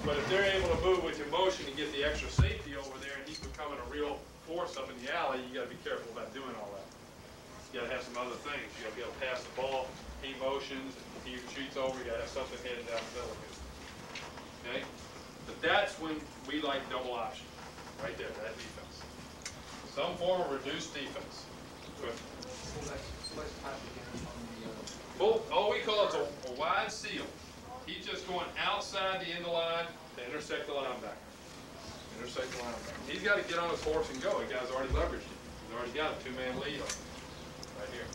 But if they're able to move with your motion and get the extra safety over there, and he's becoming a real force up in the alley, you got to be careful about doing all that. You got to have some other things. You got to be able to pass the ball. He motions, he retreats over. You got to have something headed down the middle here. Okay, but that's when we like double option, right there, that defense. Some form of reduced defense. Good. Well, all we call it a wide seal. He's just going outside the end of the line to intersect the linebacker. Intersect the linebacker. He's got to get on his horse and go. The guy's already leveraged it. He's already got a two-man lead on him. Right here.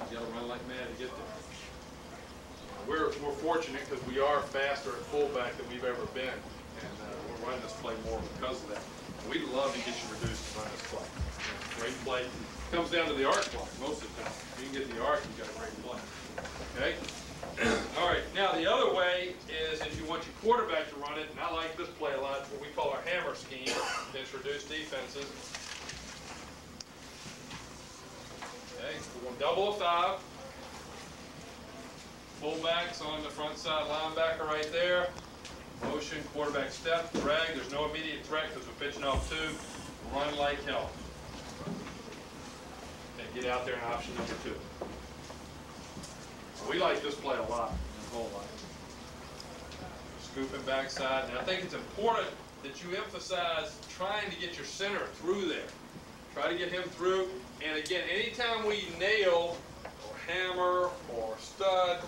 He's got to run like mad to get there. We're fortunate because we are faster at fullback than we've ever been. And we're running this play more because of that. And we'd love to get you reduced to run this play. Great play. Comes down to the arc block most of the time. If you can get the arc, you've got a great play. Okay? All right, now the other way is if you want your quarterback to run it, and I like this play a lot, it's what we call our hammer scheme, against reduced defenses. Okay, we're going to double a 5. Fullbacks on the front side, linebacker right there. Motion, quarterback step, drag. There's no immediate threat because we're pitching off 2. Run like hell. And get out there in option number 2. We like this play a lot, a whole lot. Scooping backside. And I think it's important that you emphasize trying to get your center through there. Try to get him through. And again, anytime we nail or hammer or stud,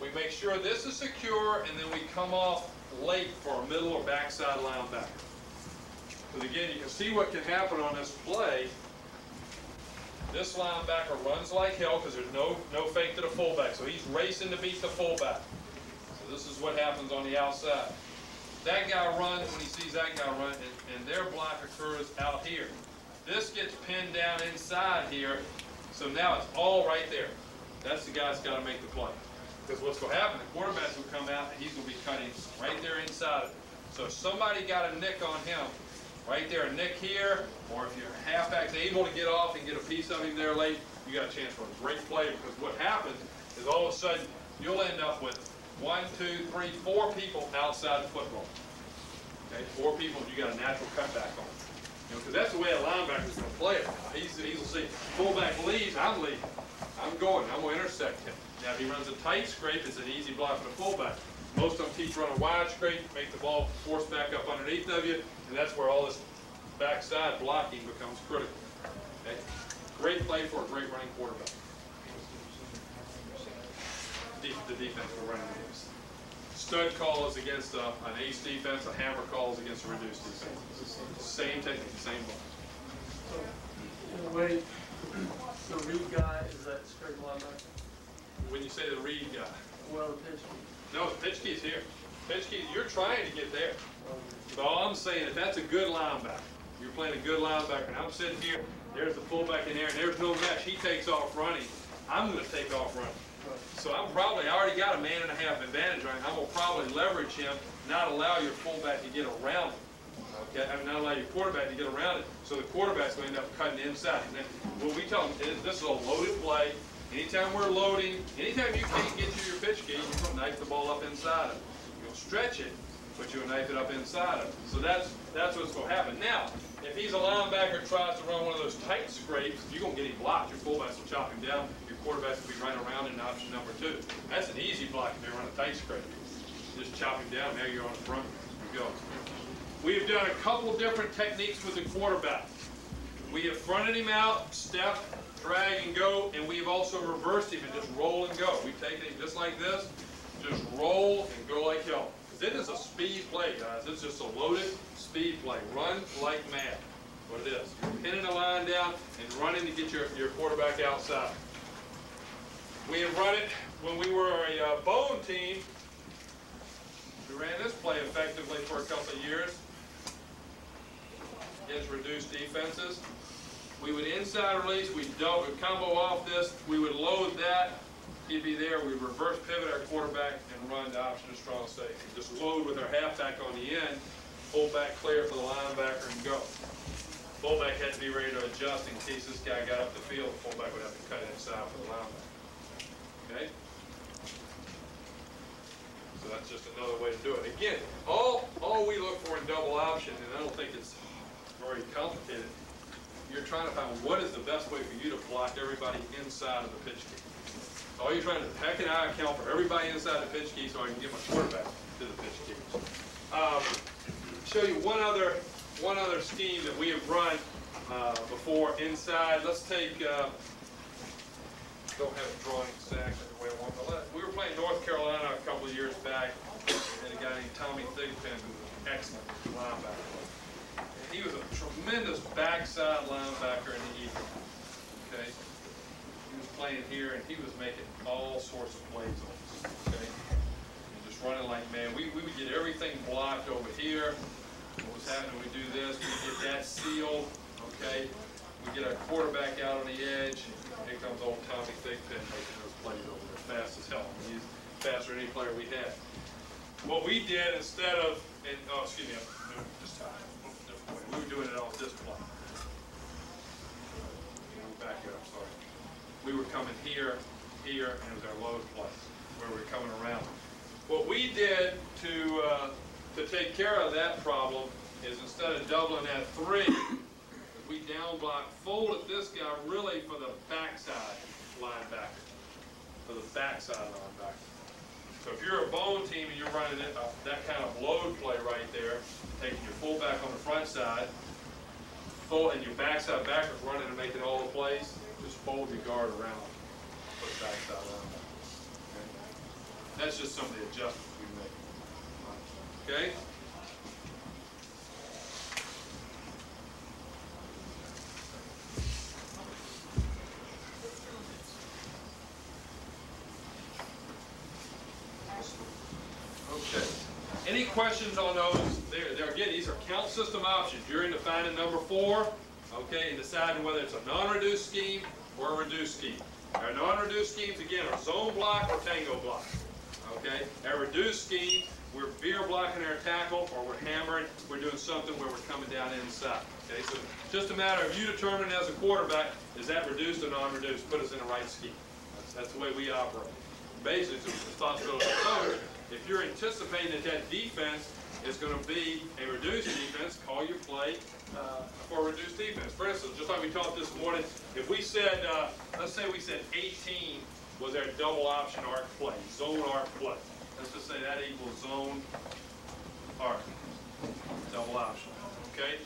we make sure this is secure and then we come off late for a middle or backside linebacker. Because again, you can see what can happen on this play. This linebacker runs like hell because there's no fake to the fullback. So he's racing to beat the fullback. So this is what happens on the outside. That guy runs when he sees that guy run, and their block occurs out here. This gets pinned down inside here, so now it's all right there. That's the guy that's got to make the play. Because what's going to happen, the quarterback's going to come out, and he's going to be cutting right there inside of it. So if somebody got a nick on him, right there, a nick here, or if your halfback's able to get off and get a piece of him there late, you got a chance for a great play, because what happens is all of a sudden you'll end up with 1, 2, 3, 4 people outside the football. Okay, 4 people, and you got a natural cutback on. Because that's the way a linebacker's going to play it. He's will see fullback leaves, I'm leaving. I'm going to intersect him. Now if he runs a tight scrape, it's an easy block for the fullback. Most of them teach run a wide scrape, make the ball force back up underneath of you, and that's where all this backside blocking becomes critical. Okay? Great play for a great running quarterback. The defense we're running against. Stud call is against an ace defense, a hammer call is against a reduced defense. Same technique, same ball. So, in a way, the read guy is that straight linebacker? When you say the read guy. Well, the pitch. No, the pitch key's here. Pitch key, you're trying to get there. So all I'm saying is that's a good linebacker. You're playing a good linebacker. And I'm sitting here, there's the fullback in there, and there's no mesh. He takes off running. I'm going to take off running. So I already got a man and a half advantage running. I'm going to probably leverage him, not allow your fullback to get around him. Okay, I mean, not allow your quarterback to get around it. So the quarterback's going to end up cutting inside. And then what we tell them is this is a loaded play. Anytime we're loading, anytime you can't get to your pitch key, you're going to knife the ball up inside of it. You'll stretch it, but you'll knife it up inside of it. So that's what's going to happen. Now, if he's a linebacker and tries to run one of those tight scrapes, you're going to get him blocked. Your fullbacks will chop him down. Your quarterbacks will be running around in option number 2. That's an easy block if they run a tight scrape. Just chop him down. Now you're on the front. You go. We've done a couple different techniques with the quarterback. We have fronted him out, step, drag and go, and we've also reversed him and just roll and go. We've taken him just like this, just roll and go like hell. Because it is a speed play, guys. It's just a loaded speed play. Run like mad. What it is. You're pinning the line down and running to get your quarterback outside. We have run it when we were a bone team. We ran this play effectively for a couple of years against reduced defenses. We would inside release, we'd combo off this, we would load that, he'd be there, we'd reverse pivot our quarterback and run to option of strong safety. Just load with our halfback on the end, fullback clear for the linebacker and go. Fullback had to be ready to adjust in case this guy got up the field, the fullback would have to cut inside for the linebacker. Okay? So So that's just another way to do it. Again, all we look for in double option, and I don't think it's very complicated, you're trying to find what is the best way for you to block everybody inside of the pitch key. All you're trying to do, how can I account for everybody inside the pitch key so I can get my quarterback to the pitch key? Show you one other scheme that we have run before inside. Let's take, don't have it drawn exactly the way I want, but we were playing North Carolina a couple of years back, and a guy named Tommy Thigpen, who was an excellent linebacker. And he was a tremendous backside linebacker in the Eagle. Okay? He was playing here, and he was making all sorts of plays on us. Okay? And just running like, man, we would get everything blocked over here. What was happening, we do this, we get that sealed, okay? We get our quarterback out on the edge. Here comes old Tommy Thigpen making those plays over there, fast as hell. I mean, he's faster than any player we had. What we did instead of, oh, excuse me, I'm doing it this time. Different way. We were doing it off this play. Back here, I'm sorry. We were coming here, and it was our load play, where we were coming around. What we did to take care of that problem is instead of doubling that 3, we down block, folded this guy really for the backside linebacker. For the backside linebacker. So if you're a bone team and you're running it, that kind of load play right there, taking your fullback on the front side, and your backside backers running and making all the plays, just fold your guard around for the backside linebacker. Okay? That's just some of the adjustments we make. Okay? Okay. Any questions on those? Again, these are count system options. You're in defining number 4, okay, and deciding whether it's a non-reduced scheme or a reduced scheme. Our non-reduced schemes, again, are zone block or tango block. Okay? Our reduced scheme, we're veer blocking our tackle, or we're hammering. We're doing something where we're coming down inside. Okay? So just a matter of you determining as a quarterback, is that reduced or non-reduced? Put us in the right scheme. That's the way we operate. Basically, it's the responsibility of the coach. If you're anticipating that defense is going to be a reduced defense, call your play for a reduced defense. For instance, just like we talked this morning, if we said, let's say we said 18 was our double option arc play, zone arc play. Let's just say that equals zone arc, double option, okay?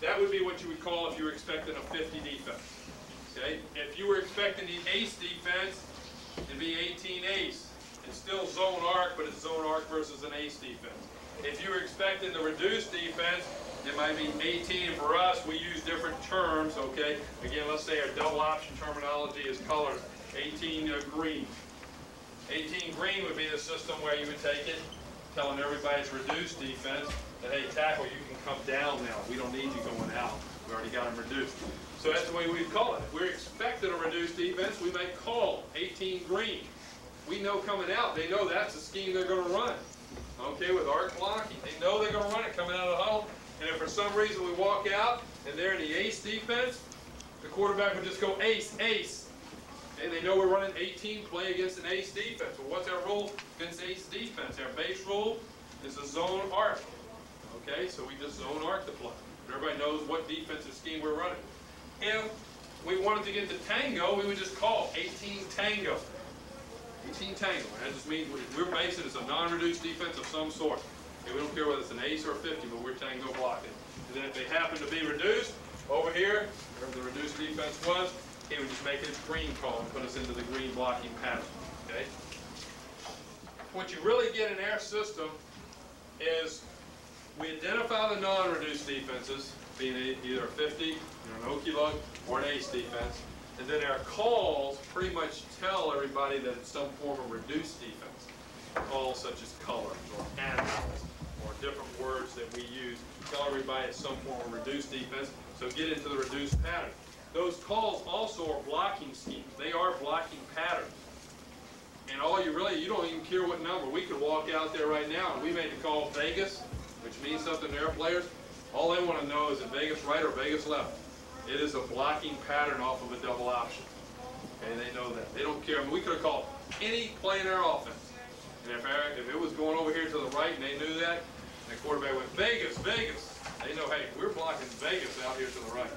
That would be what you would call if you were expecting a 50 defense, okay? If you were expecting the ace defense, it'd be 18 ace. It's still zone arc, but it's zone arc versus an ace defense. If you were expecting the reduced defense, it might be 18. For us, we use different terms, okay? Again, let's say our double option terminology is colors. 18 green. 18 green would be the system where you would take it, telling everybody it's reduced defense, that, hey, tackle, you can come down now. We don't need you going out. We already got them reduced. So that's the way we'd call it. If we're expecting a reduced defense, we may call 18 green. We know coming out, they know that's the scheme they're going to run. Okay, with arc blocking. They know they're going to run it coming out of the huddle. And if for some reason we walk out and they're in the ace defense, the quarterback would just go ace, ace. And they know we're running 18 play against an ace defense. Well, what's our rule against ace defense? Our base rule is a zone arc. Okay, so we just zone arc the play. Everybody knows what defensive scheme we're running. If we wanted to get to tango, we would just call 18 tango. 18 tango. That just means we're basing it as a non-reduced defense of some sort. Okay, we don't care whether it's an ace or a 50, but we're tango blocking. And then if they happen to be reduced, over here, wherever the reduced defense was, he would just make it green call and put us into the green blocking pattern. Okay? What you really get in our system is we identify the non-reduced defenses, being either a 50, an Okie lug, or an ace defense. And then our calls pretty much tell everybody that it's some form of reduced defense. Calls such as colors or animals or different words that we use tell everybody it's some form of reduced defense. So get into the reduced pattern. Those calls also are blocking schemes. They are blocking patterns. And all you don't even care what number. We could walk out there right now and we made the call Vegas, which means something to our players. All they want to know is it Vegas right or Vegas left. It is a blocking pattern off of a double option. Okay, they know that. They don't care. I mean, we could have called any play in our offense. And if it was going over here to the right and they knew that, and the quarterback went, Vegas, Vegas, they know, hey, we're blocking Vegas out here to the right.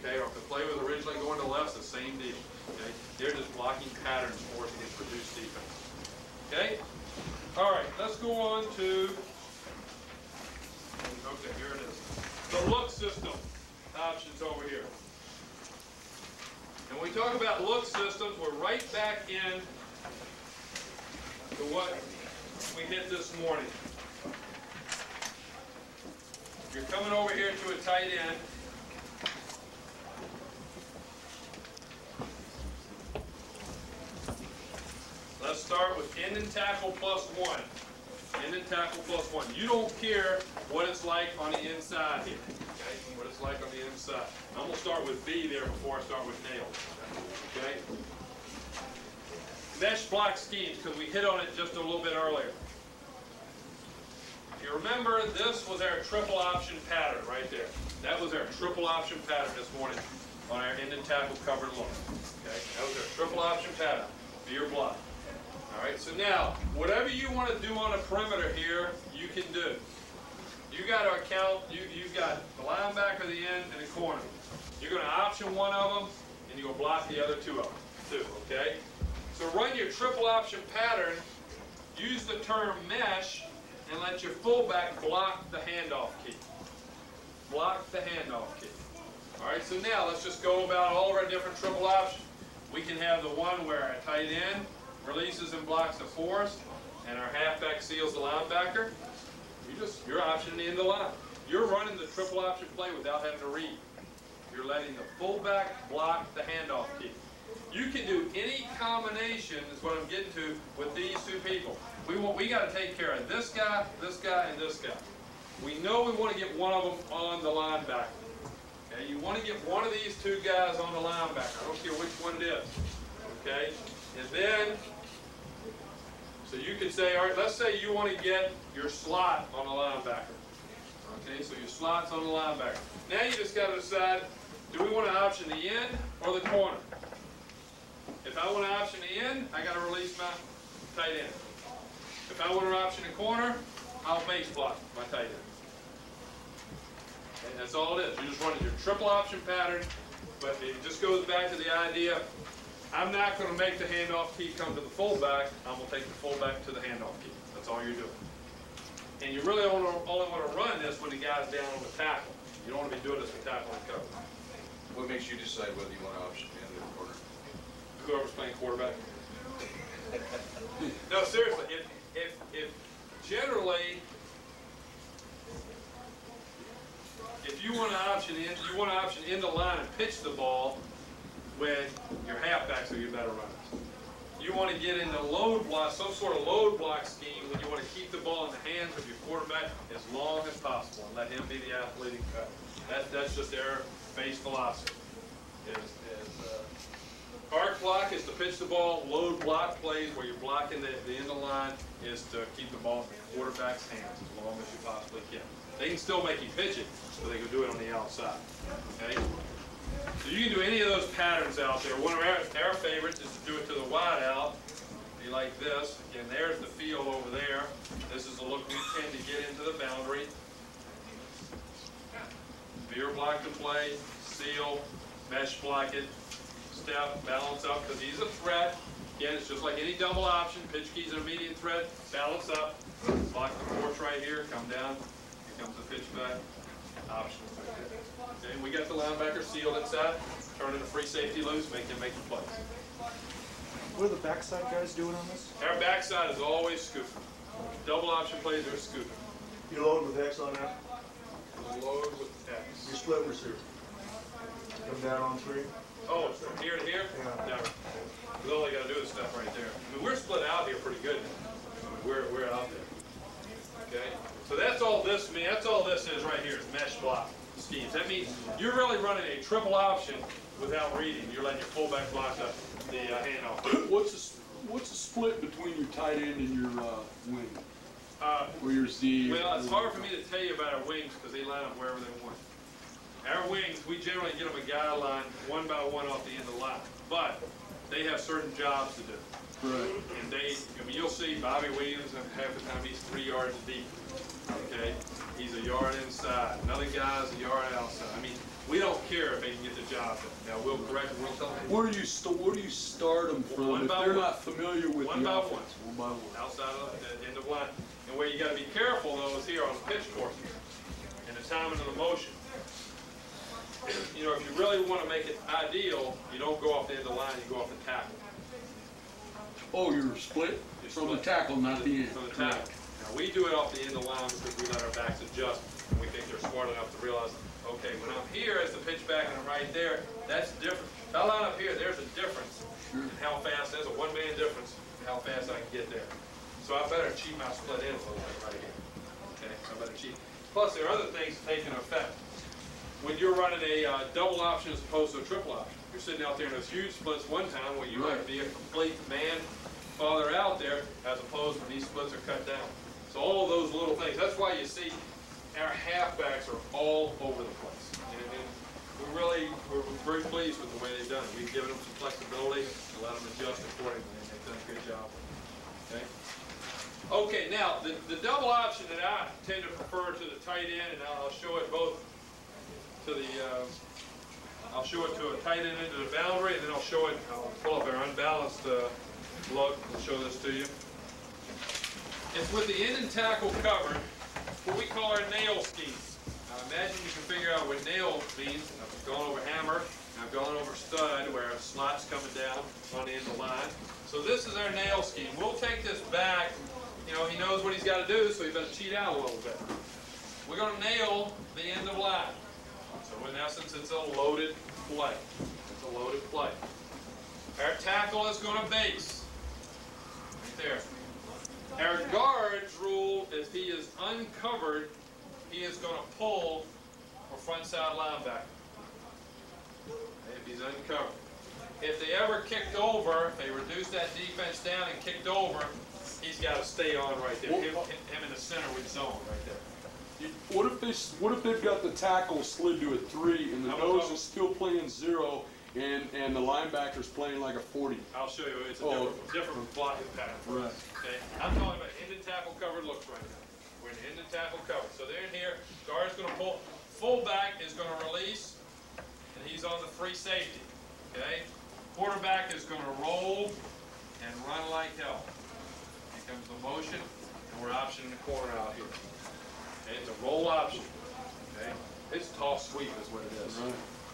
Okay, or if the play was originally going to the left, the same deal. Okay, they're just blocking patterns for us against reduced defense. Okay, all right, let's go on to, okay, here it is. The look system options over here. And when we talk about look systems, we're right back in to what we hit this morning. You're coming over here to a tight end. Let's start with end and tackle plus 1. End and tackle plus 1. You don't care what it's like on the inside here. Okay? What it's like on the inside. I'm going to start with B there before I start with nails. Okay? Mesh block schemes, because we hit on it just a little bit earlier. If you remember, this was our triple option pattern right there. That was our triple option pattern this morning on our end and tackle covered look. Okay? That was our triple option pattern for your block. All right, so now, whatever you want to do on a perimeter here, you can do. You got to account, you've got the linebacker, the end, and the corner. You're going to option one of them, and you're going to block the other two of them, too, okay? So run your triple option pattern, use the term mesh, and let your fullback block the handoff key. Block the handoff key. All right, so now let's just go about all of our different triple options. We can have the one where our tight end releases and blocks the force, and our halfback seals the linebacker. You're optioning the end of the line. You're running the triple option play without having to read. You're letting the fullback block the handoff key. You can do any combination, is what I'm getting to, with these two people. We got to take care of this guy, and this guy. We know we want to get one of them on the linebacker. Okay, you want to get one of these two guys on the linebacker. I don't care which one it is. Okay, and then, so you could say, all right, let's say you want to get your slot on the linebacker. Okay, so your slot's on the linebacker. Now you just got to decide, do we want to option the end or the corner? If I want to option the end, I got to release my tight end. If I want to option the corner, I'll base block my tight end. And that's all it is. You're just running your triple option pattern, but it just goes back to the idea, I'm not going to make the handoff key come to the fullback. I'm going to take the fullback to the handoff key. That's all you're doing. And you really only want to run this when the guy's down on the tackle. You don't want to be doing this with tackle and cover. What makes you decide whether you want to option the end or the corner? Whoever's playing quarterback. No, seriously. If generally, if you want to option in the line and pitch the ball when your halfbacks are your better runners. You want to get in the load block, some sort of load block scheme when you want to keep the ball in the hands of your quarterback as long as possible and let him be the athletic cut. That's just their base philosophy. Arc block is to pitch the ball. Load block plays where you're blocking the end of the line is to keep the ball in the quarterback's hands as long as you possibly can. They can still make you pitch it, but they can do it on the outside. Okay? So you can do any of those patterns out there. One of our favorites is to do it to the wide out. Be like this. Again, there's the field over there. This is the look we tend to get into the boundary. Veer block to play, seal, mesh block it, step, balance up, because he's a threat. Again, it's just like any double option. Pitch key's an immediate threat. Balance up. Block the force right here. Come down. Here comes the pitch back. Option. Okay, we got the linebacker sealed inside. Turning the free safety loose. Make him make the plays. What are the backside guys doing on this? Our backside is always scooping. Double option plays are scooping. You load with X on that? Load with X. Your split receiver. Come down on 3? Oh, from here to here? Yeah. Never. We only got to do this stuff right there. I mean, we're split out here pretty good. We're out there. Okay? So that's all this means. That's all this is right here is mesh block schemes. That means you're really running a triple option without reading. You're letting your fullback block the handoff. What's the split between your tight end and your wing? Or your Z? Well, it's hard for me to tell you about our wings because they line up wherever they want. Our wings, we generally get them a guideline one by one off the end of the line. But they have certain jobs to do. Right. And I mean, you'll see Bobby Williams, and half the time he's 3 yards deep, okay? He's a yard inside. Another guy's a yard outside. I mean, we don't care if they can get the job done. Now, we'll correct them, we'll tell them. Where do you start them from One if by they're one. not familiar with One the by offense? One by one. Outside of the end of line. And where you gotta be careful though is here on the pitch course and the timing of the motion. You know, if you really wanna make it ideal, you don't go off the end of the line, you go off the tackle. Oh, you're split You're from the split. tackle, not the end. From the tackle. Now, we do it off the end of the line because we let our backs adjust. And we think they're smart enough to realize, okay, when I'm here as the pitch back and I'm right there, that's different. If I line up here, there's a difference in how fast, there's a one-man difference in how fast I can get there. So I better cheat my split in a little bit right here. Okay, so I better cheat. Plus, there are other things that take into effect. When you're running a double option as opposed to a triple option, you're sitting out there in those huge splits one time where you might be a complete man farther out there as opposed when these splits are cut down. So all of those little things, that's why you see our halfbacks are all over the place. And we're very pleased with the way they've done it. We've given them some flexibility to let them adjust accordingly, and they've done a good job. Okay? Okay, now, the double option that I tend to prefer to the tight end, and I'll show it both to the, I'll show it to a tight end into the boundary, and then I'll pull up our unbalanced look. I'll show this to you. It's with the end and tackle covered, what we call our nail scheme. Now imagine you can figure out what nail means. I've gone over hammer, and I've gone over stud, where a slot's coming down on the end of the line. So this is our nail scheme. We'll take this back. You know, he knows what he's got to do, so he better cheat out a little bit. We're going to nail the end of line. So in essence, it's a loaded play. It's a loaded play. Our tackle is going to base. Right there. Our guard's rule, if he is uncovered, he is going to pull for front side linebacker. If he's uncovered. If they ever kicked over, if they reduced that defense down and kicked over, he's got to stay on right there. Him in the center with zone right there. What if they've got the tackle slid to a 3 and the nose is still playing 0 and the linebacker's playing like a 40? I'll show you. It's a different blocking pattern. Right. Okay. I'm talking about end and tackle covered looks right now. We're in end and tackle covered. So they're in here. Guard's going to pull. Fullback is going to release, and he's on the free safety. Okay. Quarterback is going to roll and run like hell. Here comes the motion, and we're optioning the corner out here. Okay. It's a roll option. Okay. It's toss sweep is what it is. Right.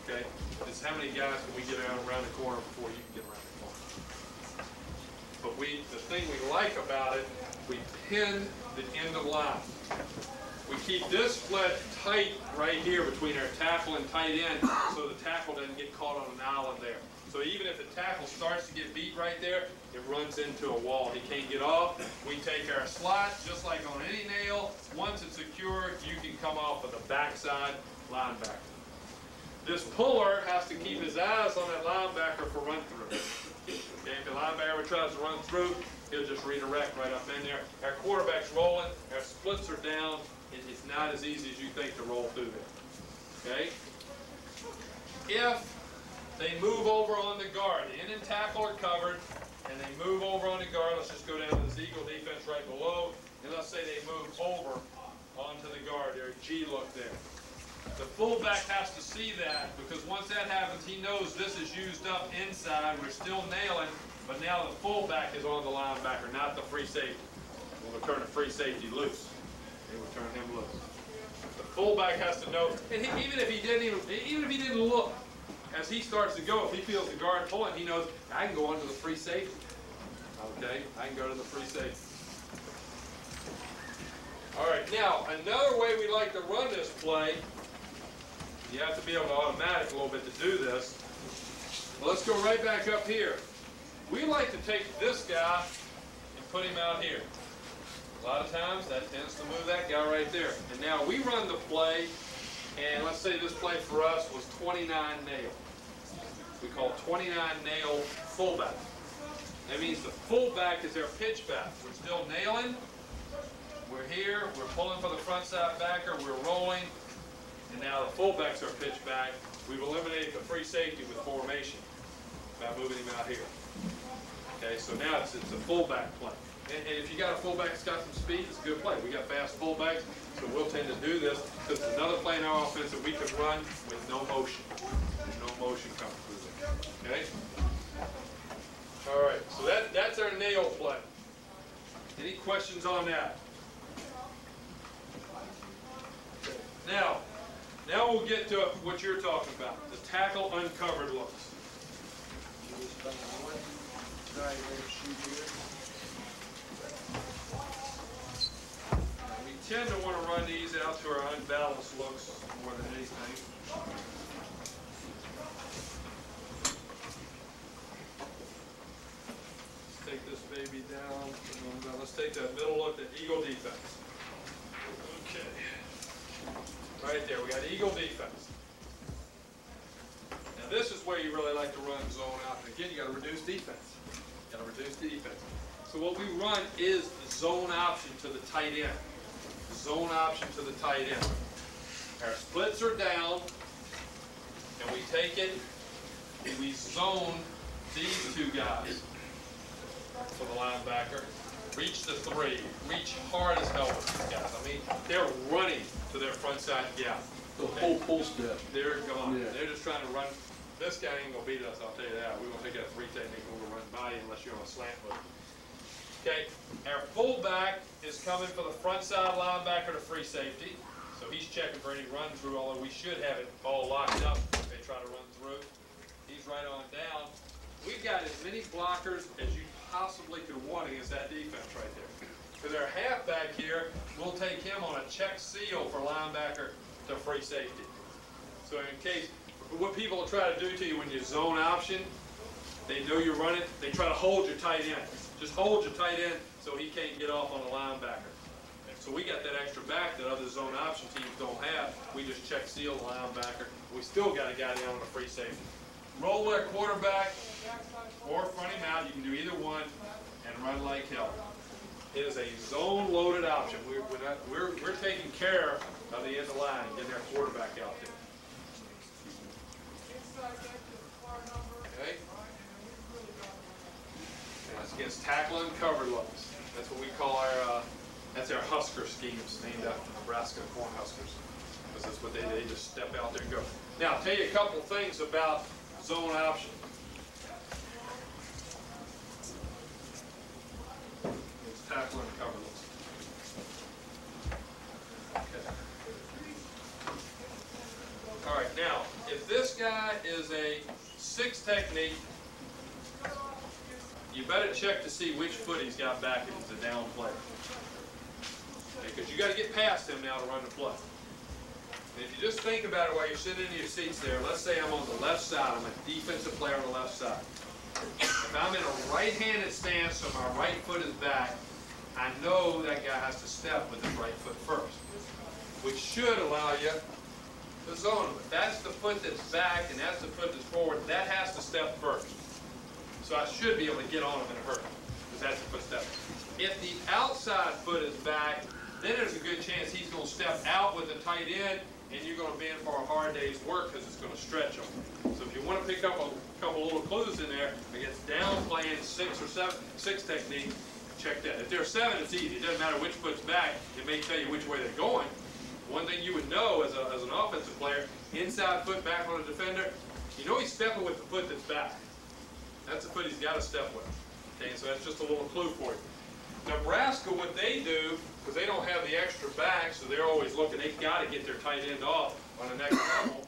Okay. It's how many guys can we get around the corner before you can get around the corner. But the thing we like about it, we pin the end of line. We keep this split tight right here between our tackle and tight end so the tackle doesn't get caught on an island there. So even if the tackle starts to get beat right there, it runs into a wall. He can't get off. We take our slot, just like on any nail. Once it's secured, you can come off with the backside linebacker. This puller has to keep his eyes on that linebacker for run through. Okay, if the linebacker tries to run through, he'll just redirect right up in there. Our quarterback's rolling, our splits are down. It's not as easy as you think to roll through there. Okay? If they move over on the guard, the end and tackle are covered, and they move over on the guard, let's just go down to this Eagle defense right below, and let's say they move over onto the guard, their G look there. The fullback has to see that, because once that happens, he knows this is used up inside. We're still nailing, but now the fullback is on the linebacker, not the free safety. We'll turn the free safety loose. And we'll turn him loose. The fullback has to know, and even if he didn't look, as he starts to go, if he feels the guard pulling, he knows I can go onto the free safety. Okay, I can go to the free safety. All right, now another way we like to run this play. You have to be able to automatic a little bit to do this. Well, let's go right back up here. We like to take this guy and put him out here. A lot of times that tends to move that guy right there. And now we run the play, and let's say this play for us was 29 nail. We call 29 nail fullback. That means the fullback is our pitch back. We're still nailing. We're here. We're pulling for the front side backer. We're rolling. And now the fullbacks are pitched back. We've eliminated the free safety with formation. by moving him out here. Okay, so now it's a fullback play. And if you got a fullback that's got some speed, it's a good play. We got fast fullbacks, so we'll tend to do this because it's another play in our offense that we can run with no motion. There's no motion coming through there. Okay? All right, so that's our nail play. Any questions on that? Now we'll get to what you're talking about, the tackle uncovered looks. We tend to want to run these out to our unbalanced looks more than anything. Let's take this baby down. Let's take that middle look, the eagle defense. Okay. Right there, we got eagle defense. Now this is where you really like to run zone out. And again, you got to reduce defense. You got to reduce the defense. So what we run is the zone option to the tight end. Zone option to the tight end. Our splits are down, and we take it and we zone these two guys for the linebacker. Reach the three. Reach hard as hell with these guys. I mean, they're running to their front side gap. The whole pull step. They're gone. Yeah. They're just trying to run. This guy ain't gonna beat us, I'll tell you that. We're gonna take that three technique and we're gonna run by you unless you're on a slant move. Okay, our fullback is coming for the front side linebacker to free safety. So he's checking for any run through, although we should have it all locked up if they try to run through. He's right on down. We've got as many blockers as you possibly could want against that defense right there. Because our halfback here, we'll take him on a check seal for linebacker to free safety. So in case, what people will try to do to you when you zone option, they know you're running, they try to hold your tight end. Just hold your tight end so he can't get off on a linebacker. So we got that extra back that other zone option teams don't have. We just check seal the linebacker. We still got a guy down on a free safety. Roll their quarterback or front him out. You can do either one and run like hell. It is a zone loaded option. We're taking care of the end of the line, getting our quarterback out there. Okay? And that's against tackle and cover looks. That's what we call our that's our Husker schemes, named after Nebraska Cornhuskers. Because that's what they just step out there and go. Now, I'll tell you a couple things about zone option. It's tackle and cover looks. Okay. All right, now, if this guy is a 6 technique, you better check to see which foot he's got back if he's a down player. Because you got to get past him now to run the play. And if you just think about it while you're sitting in your seats there, let's say I'm on the left side, I'm a defensive player on the left side. If I'm in a right-handed stance so my right foot is back, I know that guy has to step with his right foot first, which should allow you to zone him. If that's the foot that's back and that's the foot that's forward, that has to step first. So I should be able to get on him in a hurry, because that's the foot step. If the outside foot is back, then there's a good chance he's going to step out with the tight end, and you're going to be in for a hard day's work because it's going to stretch him. So if you want to pick up a couple little clues in there against down playing 6 or 7, 6 technique, check that. If they're 7, it's easy. It doesn't matter which foot's back. It may tell you which way they're going. One thing you would know as an offensive player, inside foot back on a defender, you know he's stepping with the foot that's back. That's the foot he's got to step with. Okay, so that's just a little clue for you. Nebraska, what they do, because they don't have the extra back, so they're always looking, they've got to get their tight end off on the next level.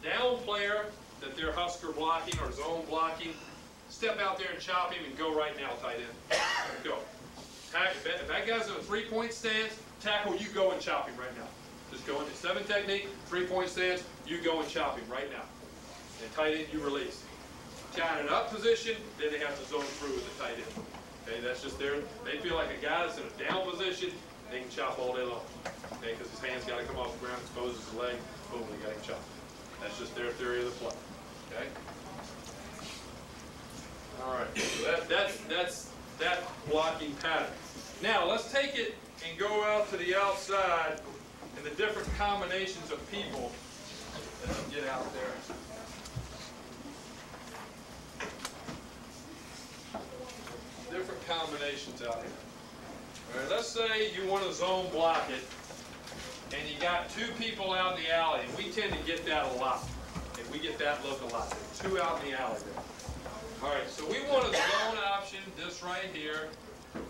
Down player that they're Husker blocking or zone blocking, step out there and chop him and go right now, tight end. Go. If that guy's in a 3-point stance, tackle, you go and chop him right now. Just go into 7 technique, 3-point stance, you go and chop him right now. And tight end, you release. Guy in an up position, then they have to zone through with the tight end. Okay, that's just they feel like a guy that's in a down position, they can chop all day long. Okay, because his hand's got to come off the ground, exposes his leg, boom, they got him chopped. That's just their theory of the play. Okay? All right, so that's that blocking pattern. Now, let's take it and go out to the outside and the different combinations of people that you get out there. combinations out here. All right, let's say you want to zone block it, and you got two people out in the alley, and we tend to get that a lot. Okay, we get that look a lot. Two out in the alley there. All right, so we want a zone option, this right here, and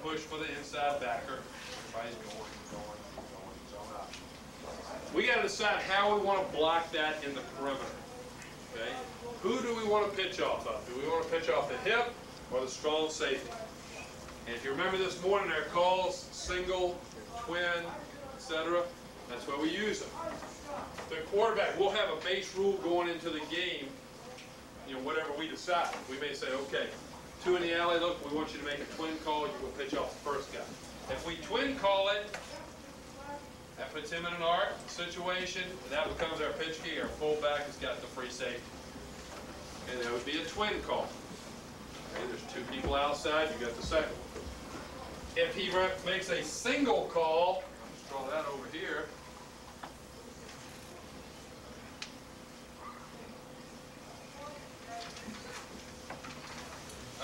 push for the inside backer. Everybody's going, zone option. We got to decide how we want to block that in the perimeter. Okay, who do we want to pitch off of? Do we want to pitch off the hip or the strong safety? And if you remember this morning, our calls, single, twin, etc., that's where we use them. The quarterback, we'll have a base rule going into the game, you know, whatever we decide. We may say, okay, two in the alley, look, we want you to make a twin call, you will pitch off the first guy. If we twin call it, that puts him in an arc situation, and that becomes our pitch key. Our fullback has got the free safety. And that would be a twin call. Okay, there's two people outside, you got the second one. If he makes a single call, let's draw that over here.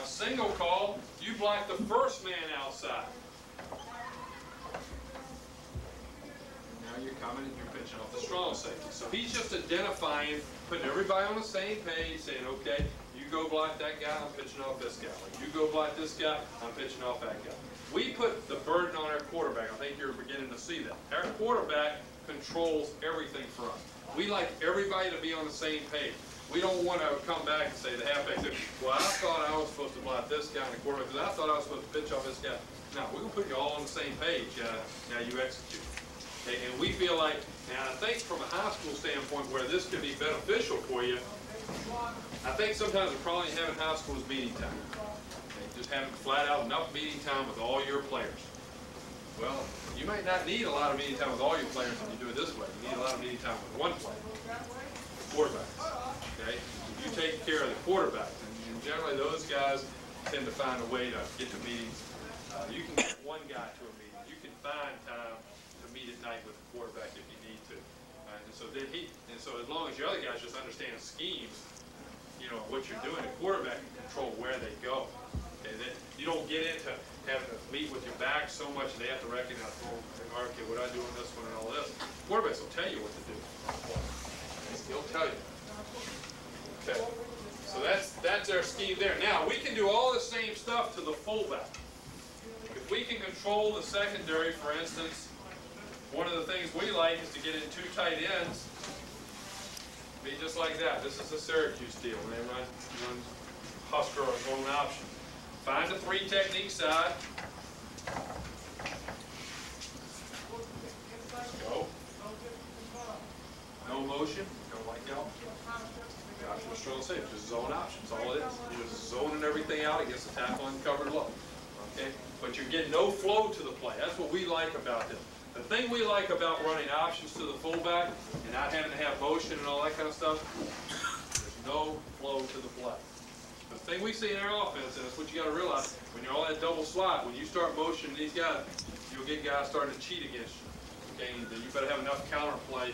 A single call, you block the first man outside. Now you're coming and you're pitching off the strong safety. So he's just identifying, putting everybody on the same page, saying, okay, you go block that guy, I'm pitching off this guy. Like, you go block this guy, I'm pitching off that guy. We put the burden on our quarterback. I think you're beginning to see that. Our quarterback controls everything for us. We like everybody to be on the same page. We don't want to come back and say the halfback said, well, I thought I was supposed to block this guy in the quarterback because I thought I was supposed to pitch off this guy. No, we're going to put you all on the same page. Now you execute. Okay, and we feel like, now I think from a high school standpoint where this could be beneficial for you, I think sometimes the problem you have in high school is meeting time. Just having flat out enough meeting time with all your players. Well, you might not need a lot of meeting time with all your players when you do it this way. You need a lot of meeting time with one player, the quarterback. Okay, you take care of the quarterback, and generally those guys tend to find a way to get to meetings. You can get one guy to a meeting. You can find time to meet at night with the quarterback if you need to. And so as long as your other guys just understand the schemes, you know what you're doing, the quarterback can control where they go. Okay, you don't get into having to meet with your back so much and they have to recognize, oh, okay, what do I do on this one and all this. Quarterbacks will tell you what to do. He'll tell you. Okay, so that's our scheme there. Now, we can do all the same stuff to the fullback. If we can control the secondary, for instance, one of the things we like is to get in two tight ends. Be just like that. This is a Syracuse deal when they run Husker or zone option. Find the three technique side. Go. No motion. Go like y'all. Option is strong safe. Just zone option. That's all it is. You're just zoning everything out against the tackle and covered look. Okay? But you're getting no flow to the play. That's what we like about this. The thing we like about running options to the fullback and not having to have motion and all that kind of stuff, there's no flow to the play. The thing we see in our offense, and that's what you got to realize, when you're on that double slot, when you start motioning these guys, you'll get guys starting to cheat against you. Okay, and you better have enough counterplay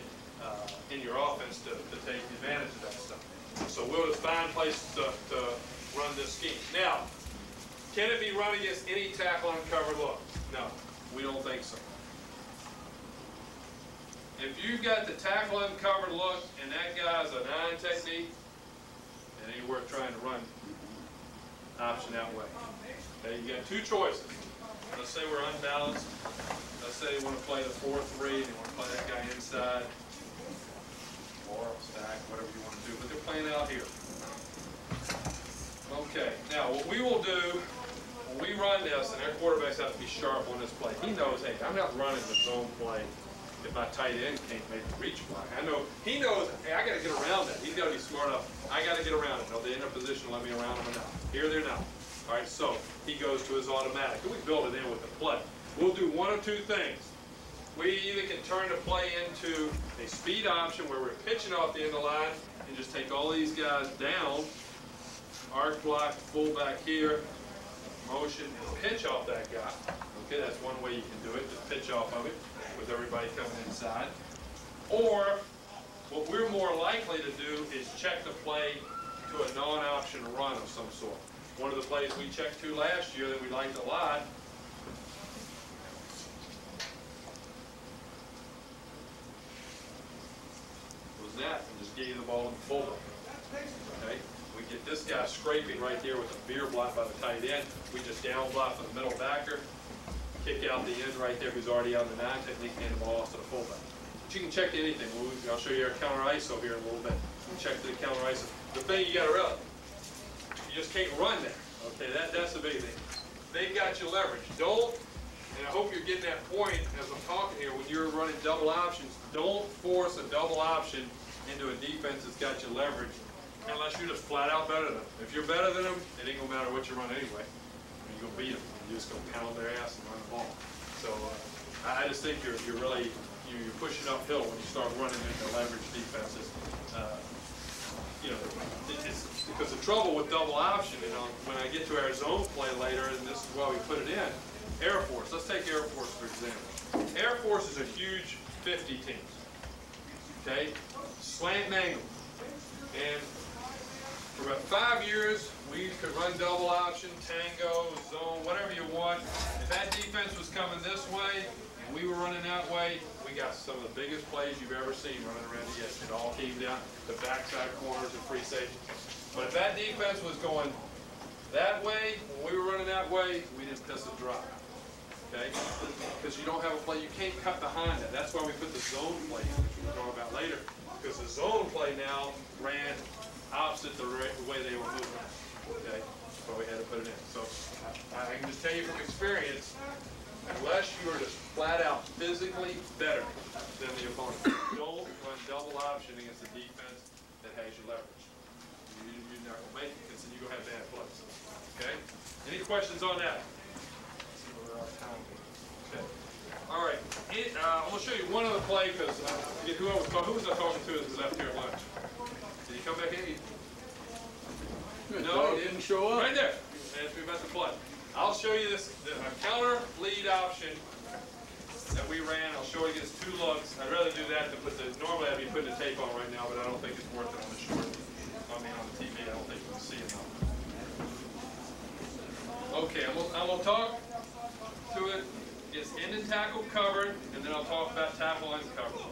in your offense to take advantage of that stuff. So we'll just find places to run this scheme. Now, can it be run against any tackle uncovered look? No, we don't think so. If you've got the tackle uncovered look and that guy's a 9 technique, it ain't worth trying to run option that way. Okay, you got two choices. Let's say we're unbalanced. Let's say they want to play the 4-3, they want to play that guy inside, or stack, whatever you want to do, but they're playing out here. Okay, now what we will do, when we run this, and our quarterbacks have to be sharp on this play. He knows, hey, I'm not running the zone play if my tight end can't make the reach block. I know, he knows, hey, I got to get around that. He's got to be smart enough. I got to get around it. No, they in a position to let me around them or not. Here they're not. All right, so he goes to his automatic. And we build it in with the play. We'll do one of two things. We either can turn the play into a speed option where we're pitching off the end of the line and just take all these guys down, arc block, fullback here, motion, and pitch off that guy. Okay, that's one way you can do it, just pitch off of it with everybody coming inside. Or what we're more likely to do is check the play to a non-option run of some sort. One of the plays we checked to last year that we liked a lot was that, and just gave the ball to the fullback. Okay? We get this guy scraping right there with a veer block by the tight end. We just down block for the middle backer, kick out the end right there who's already on the 9 technique, and the ball off to the fullback. But you can check to anything. I'll show you our counter ISO here in a little bit. You can check to the counter ISO. The thing you got to realize, you just can't run there. Okay, that's the big thing. They got you leverage. Don't, and I hope you're getting that point as I'm talking here, when you're running double options, don't force a double option into a defense that's got you leverage unless you're just flat out better than them. If you're better than them, it ain't gonna matter what you run anyway. You're gonna beat them. You're just gonna pound their ass and run the ball. So I just think you're really you're pushing uphill when you start running into leverage defenses. You know, it's because the trouble with double option, you know, when I get to our zone play later, and this is why we put it in, Air Force. Let's take Air Force for example. Air Force is a huge 50 teams. Okay, slant and angle, and for about 5 years we could run double option, tango, zone, whatever you want. If that defense was coming this way and we were running that way, we got some of the biggest plays you've ever seen running around the edge. It all came down to backside corners and free safety. But if that defense was going that way, when we were running that way, we didn't piss a drop. Okay? Because you don't have a play, you can't cut behind that. That's why we put the zone play in, which we'll talk about later. Because the zone play now ran opposite the way they were moving. Okay? So we had to put it in. So I can just tell you from experience, unless you are just flat out physically better than the opponent, don't run double option against a defense that has your leverage. You're not going to make it because then you're going to have bad plays. Okay? Any questions on that? Okay. All right. I'm going to show you one other play because I forget who I was talking to as we left here at lunch. Did he come back in? No, he didn't show up. Right there. Asked me about the play. I'll show you this counter lead option that we ran. I'll show you this 2 looks. I'd rather do that than put the. Normally I'd be putting the tape on right now, but I don't think it's worth it on the short. I mean on the TV. I don't think you can see enough. Okay, I'm gonna talk to it. It's end and tackle covered, and then I'll talk about tackle uncovered.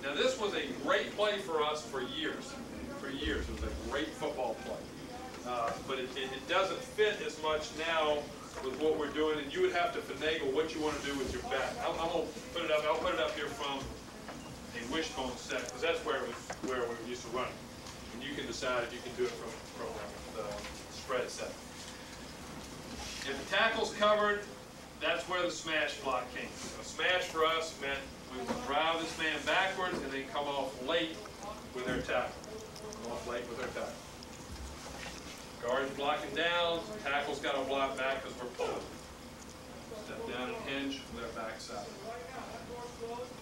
Now this was a great play for us for years. For years, it was a great football play. But it doesn't fit as much now with what we're doing, and you would have to finagle what you want to do with your back. I'm going to put it up. I'll put it up here from a wishbone set because that's where we used to run it. And you can decide if you can do it from the spread set. If the tackle's covered, that's where the smash block came. A smash for us meant we would drive this man backwards and then come off late with their tackle. Come off late with their tackle. Guard's blocking down, tackle's got to block back because we're pulling. Step down and hinge from their backside.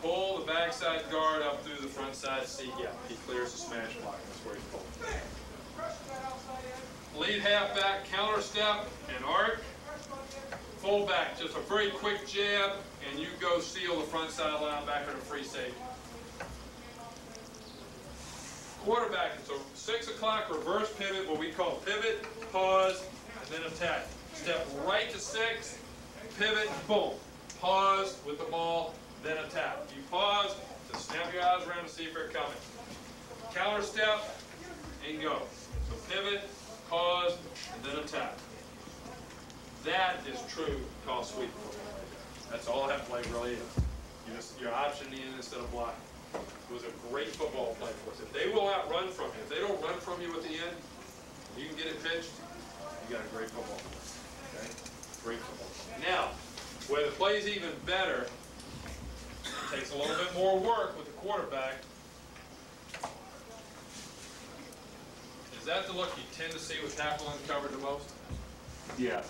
Pull the backside guard up through the front side C gap. He clears the smash block. That's where he's pulling. Lead halfback, counter step, and arc. Fullback, just a very quick jab, and you go seal the front side linebacker to free safety. Quarterback, it's a 6 o'clock reverse pivot, what we call pivot, pause, and then attack. Step right to 6, pivot, boom. Pause with the ball, then attack. You pause to snap your eyes around to see if they're coming. Counter step, and go. So pivot, pause, and then attack. That is true call sweep. That's all that play really is. You're optioning in instead of blocking. It was a great football play for us. If they will outrun from you, if they don't run from you at the end, you can get it pitched, you got a great football play. Okay? Great football play. Now, where the play's even better, it takes a little bit more work with the quarterback. Is that the look you tend to see with tackle uncovered the most? Yeah.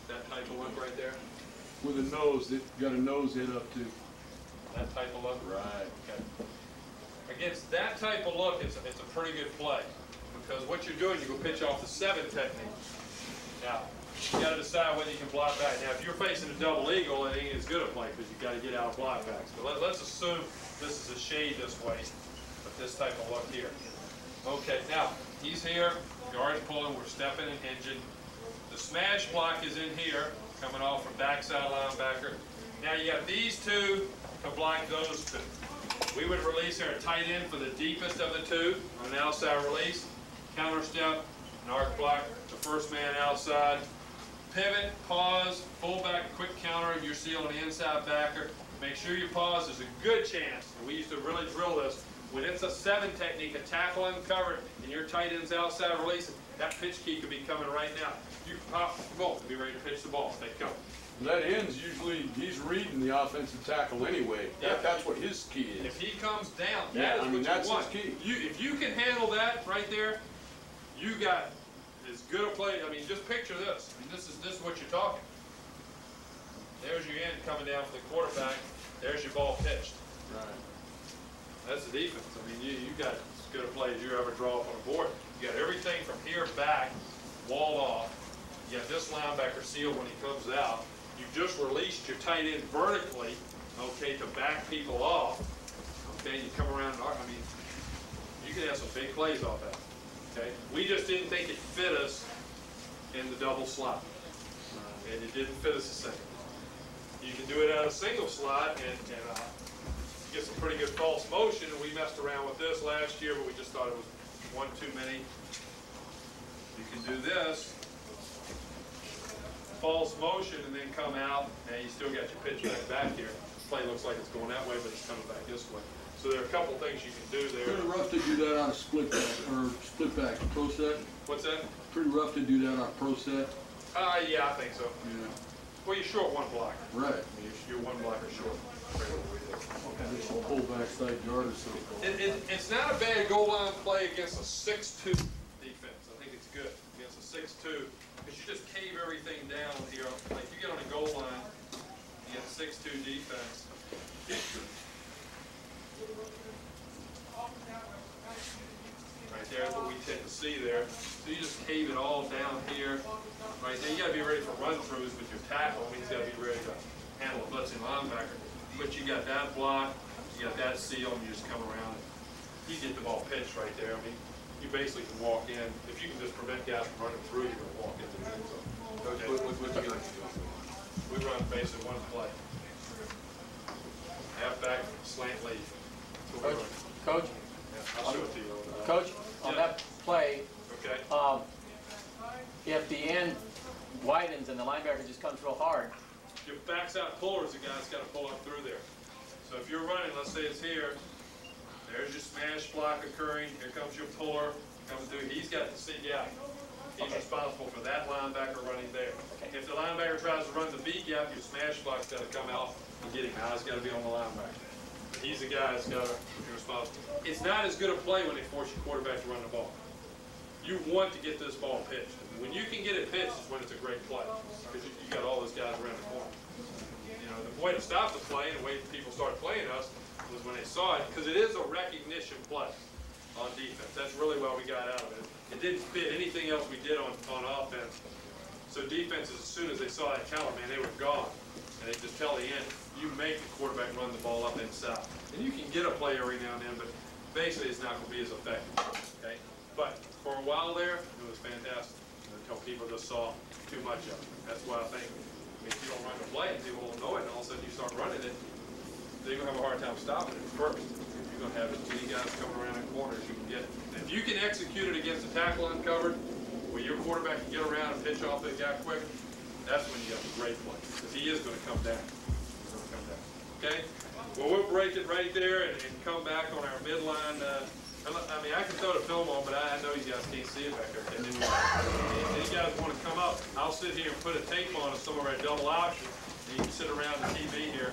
That type of look right there? With a nose, it got a nose hit up too. That type of look? Right. Okay. Against that type of look, it's a pretty good play. Because what you're doing, you go pitch off the 7 technique. Now, you got to decide whether you can block back. Now, if you're facing a double eagle, it ain't as good a play because you got to get out of block backs. But let's assume this is a shade this way, but this type of look here. Okay, now, he's here, guard's pulling, we're stepping and hinging. The smash block is in here, coming off from backside linebacker. Now you got these two to block those two. We would release our tight end for the deepest of the two on an outside release. Counter step, an arc block, the first man outside. Pivot, pause, fullback, quick counter, you're sealing the inside backer. Make sure you pause. There's a good chance, and we used to really drill this, when it's a 7 technique, a tackle uncovered, and your tight end's outside releasing, that pitch key could be coming right now. You pop the ball, be ready to pitch the ball. They come. That end's usually, he's reading the offensive tackle anyway. Yeah. That's what his key is. If he comes down, Yeah, that is I mean, what that's you want. his key. If you can handle that right there, you got as good a play. I mean, just picture this. I mean, this is what you're talking. There's your end coming down for the quarterback. There's your ball pitched. Right. That's the defense. I mean, you got as good a play as you ever draw up on a board. You got everything from here back, walled off. You got this linebacker sealed when he comes out. You just released your tight end vertically, okay, to back people off. Okay, you come around and I mean, you can have some big plays off that. Okay, we just didn't think it fit us in the double slot, and it didn't fit us a second. You can do it out of single slot and get some pretty good false motion, and we messed around with this last year, but we just thought it was one too many. You can do this, false motion, and then come out, and you still got your pitch back here. Play looks like it's going that way, but it's coming back this way. So there are a couple things you can do there. Pretty rough to do that on a split back, or split back, pro set. What's that? Pretty rough to do that on a pro set. Yeah, I think so. Yeah. Well, you're short one blocker. Right. I mean, you're one blocker short. Pull backside yard or so. It's not a bad goal line play against a 6'2" defense. I think it's good against a 6'2", because you just cave everything down here. Like you get on a goal line, you get a 6'2" defense. Right there, that's what we tend to see there. So you just cave it all down here. Right there, you gotta be ready for run-throughs with your tackle. I mean, he's gotta be ready to handle a blitzing linebacker. But you got that block, you got that seal, and you just come around and you get the ball pitched right there. I mean, you basically can walk in. If you can just prevent guys from running through, you're gonna walk into the end zone. Coach, what do you like to do? We run basically one play. Half back, slant lead. That's what we run. Coach, Yeah, I'll show it to you. Coach, on Yeah. that play, Okay. if the end widens and the linebacker just comes real hard, Your backside puller is the guy that's got to pull up through there. So if you're running, let's say it's here, there's your smash block occurring, here comes your puller, coming through, he's got to see, yeah, he's responsible for that linebacker running there. Okay. If the linebacker tries to run the beat gap, your smash block's got to come out and get him. Now it's got to be on the linebacker. But he's the guy that's got to be responsible. It's not as good a play when they force your quarterback to run the ball. You want to get this ball pitched. When you can get it pitched is when it's a great play, because you got all those guys around the corner. You know, the way to stop the play and the way people started playing us was when they saw it, because it is a recognition play on defense. That's really what we got out of it. It didn't fit anything else we did on offense. So defenses, as soon as they saw that counter, man, they were gone. And they just tell the end, you make the quarterback run the ball up inside. And you can get a play every now and then, but basically it's not going to be as effective. Okay? But for a while there, it was fantastic. Until people just saw too much of it. That's why I think, if you don't run the play and people don't know it, and all of a sudden you start running it, they're going to have a hard time stopping it first. You're going to have as many guys coming around the corner as you can get. And if you can execute it against a tackle uncovered, where your quarterback can get around and pitch off that guy quick, that's when you have a great play. Because he is going to come down. He's going to come down. Okay? Well, we'll break it right there and come back on our midline. I mean, I can throw the film on, but I know you guys can't see it back there. If you guys want to come up, I'll sit here and put a tape on of some of our double options, and you can sit around the TV here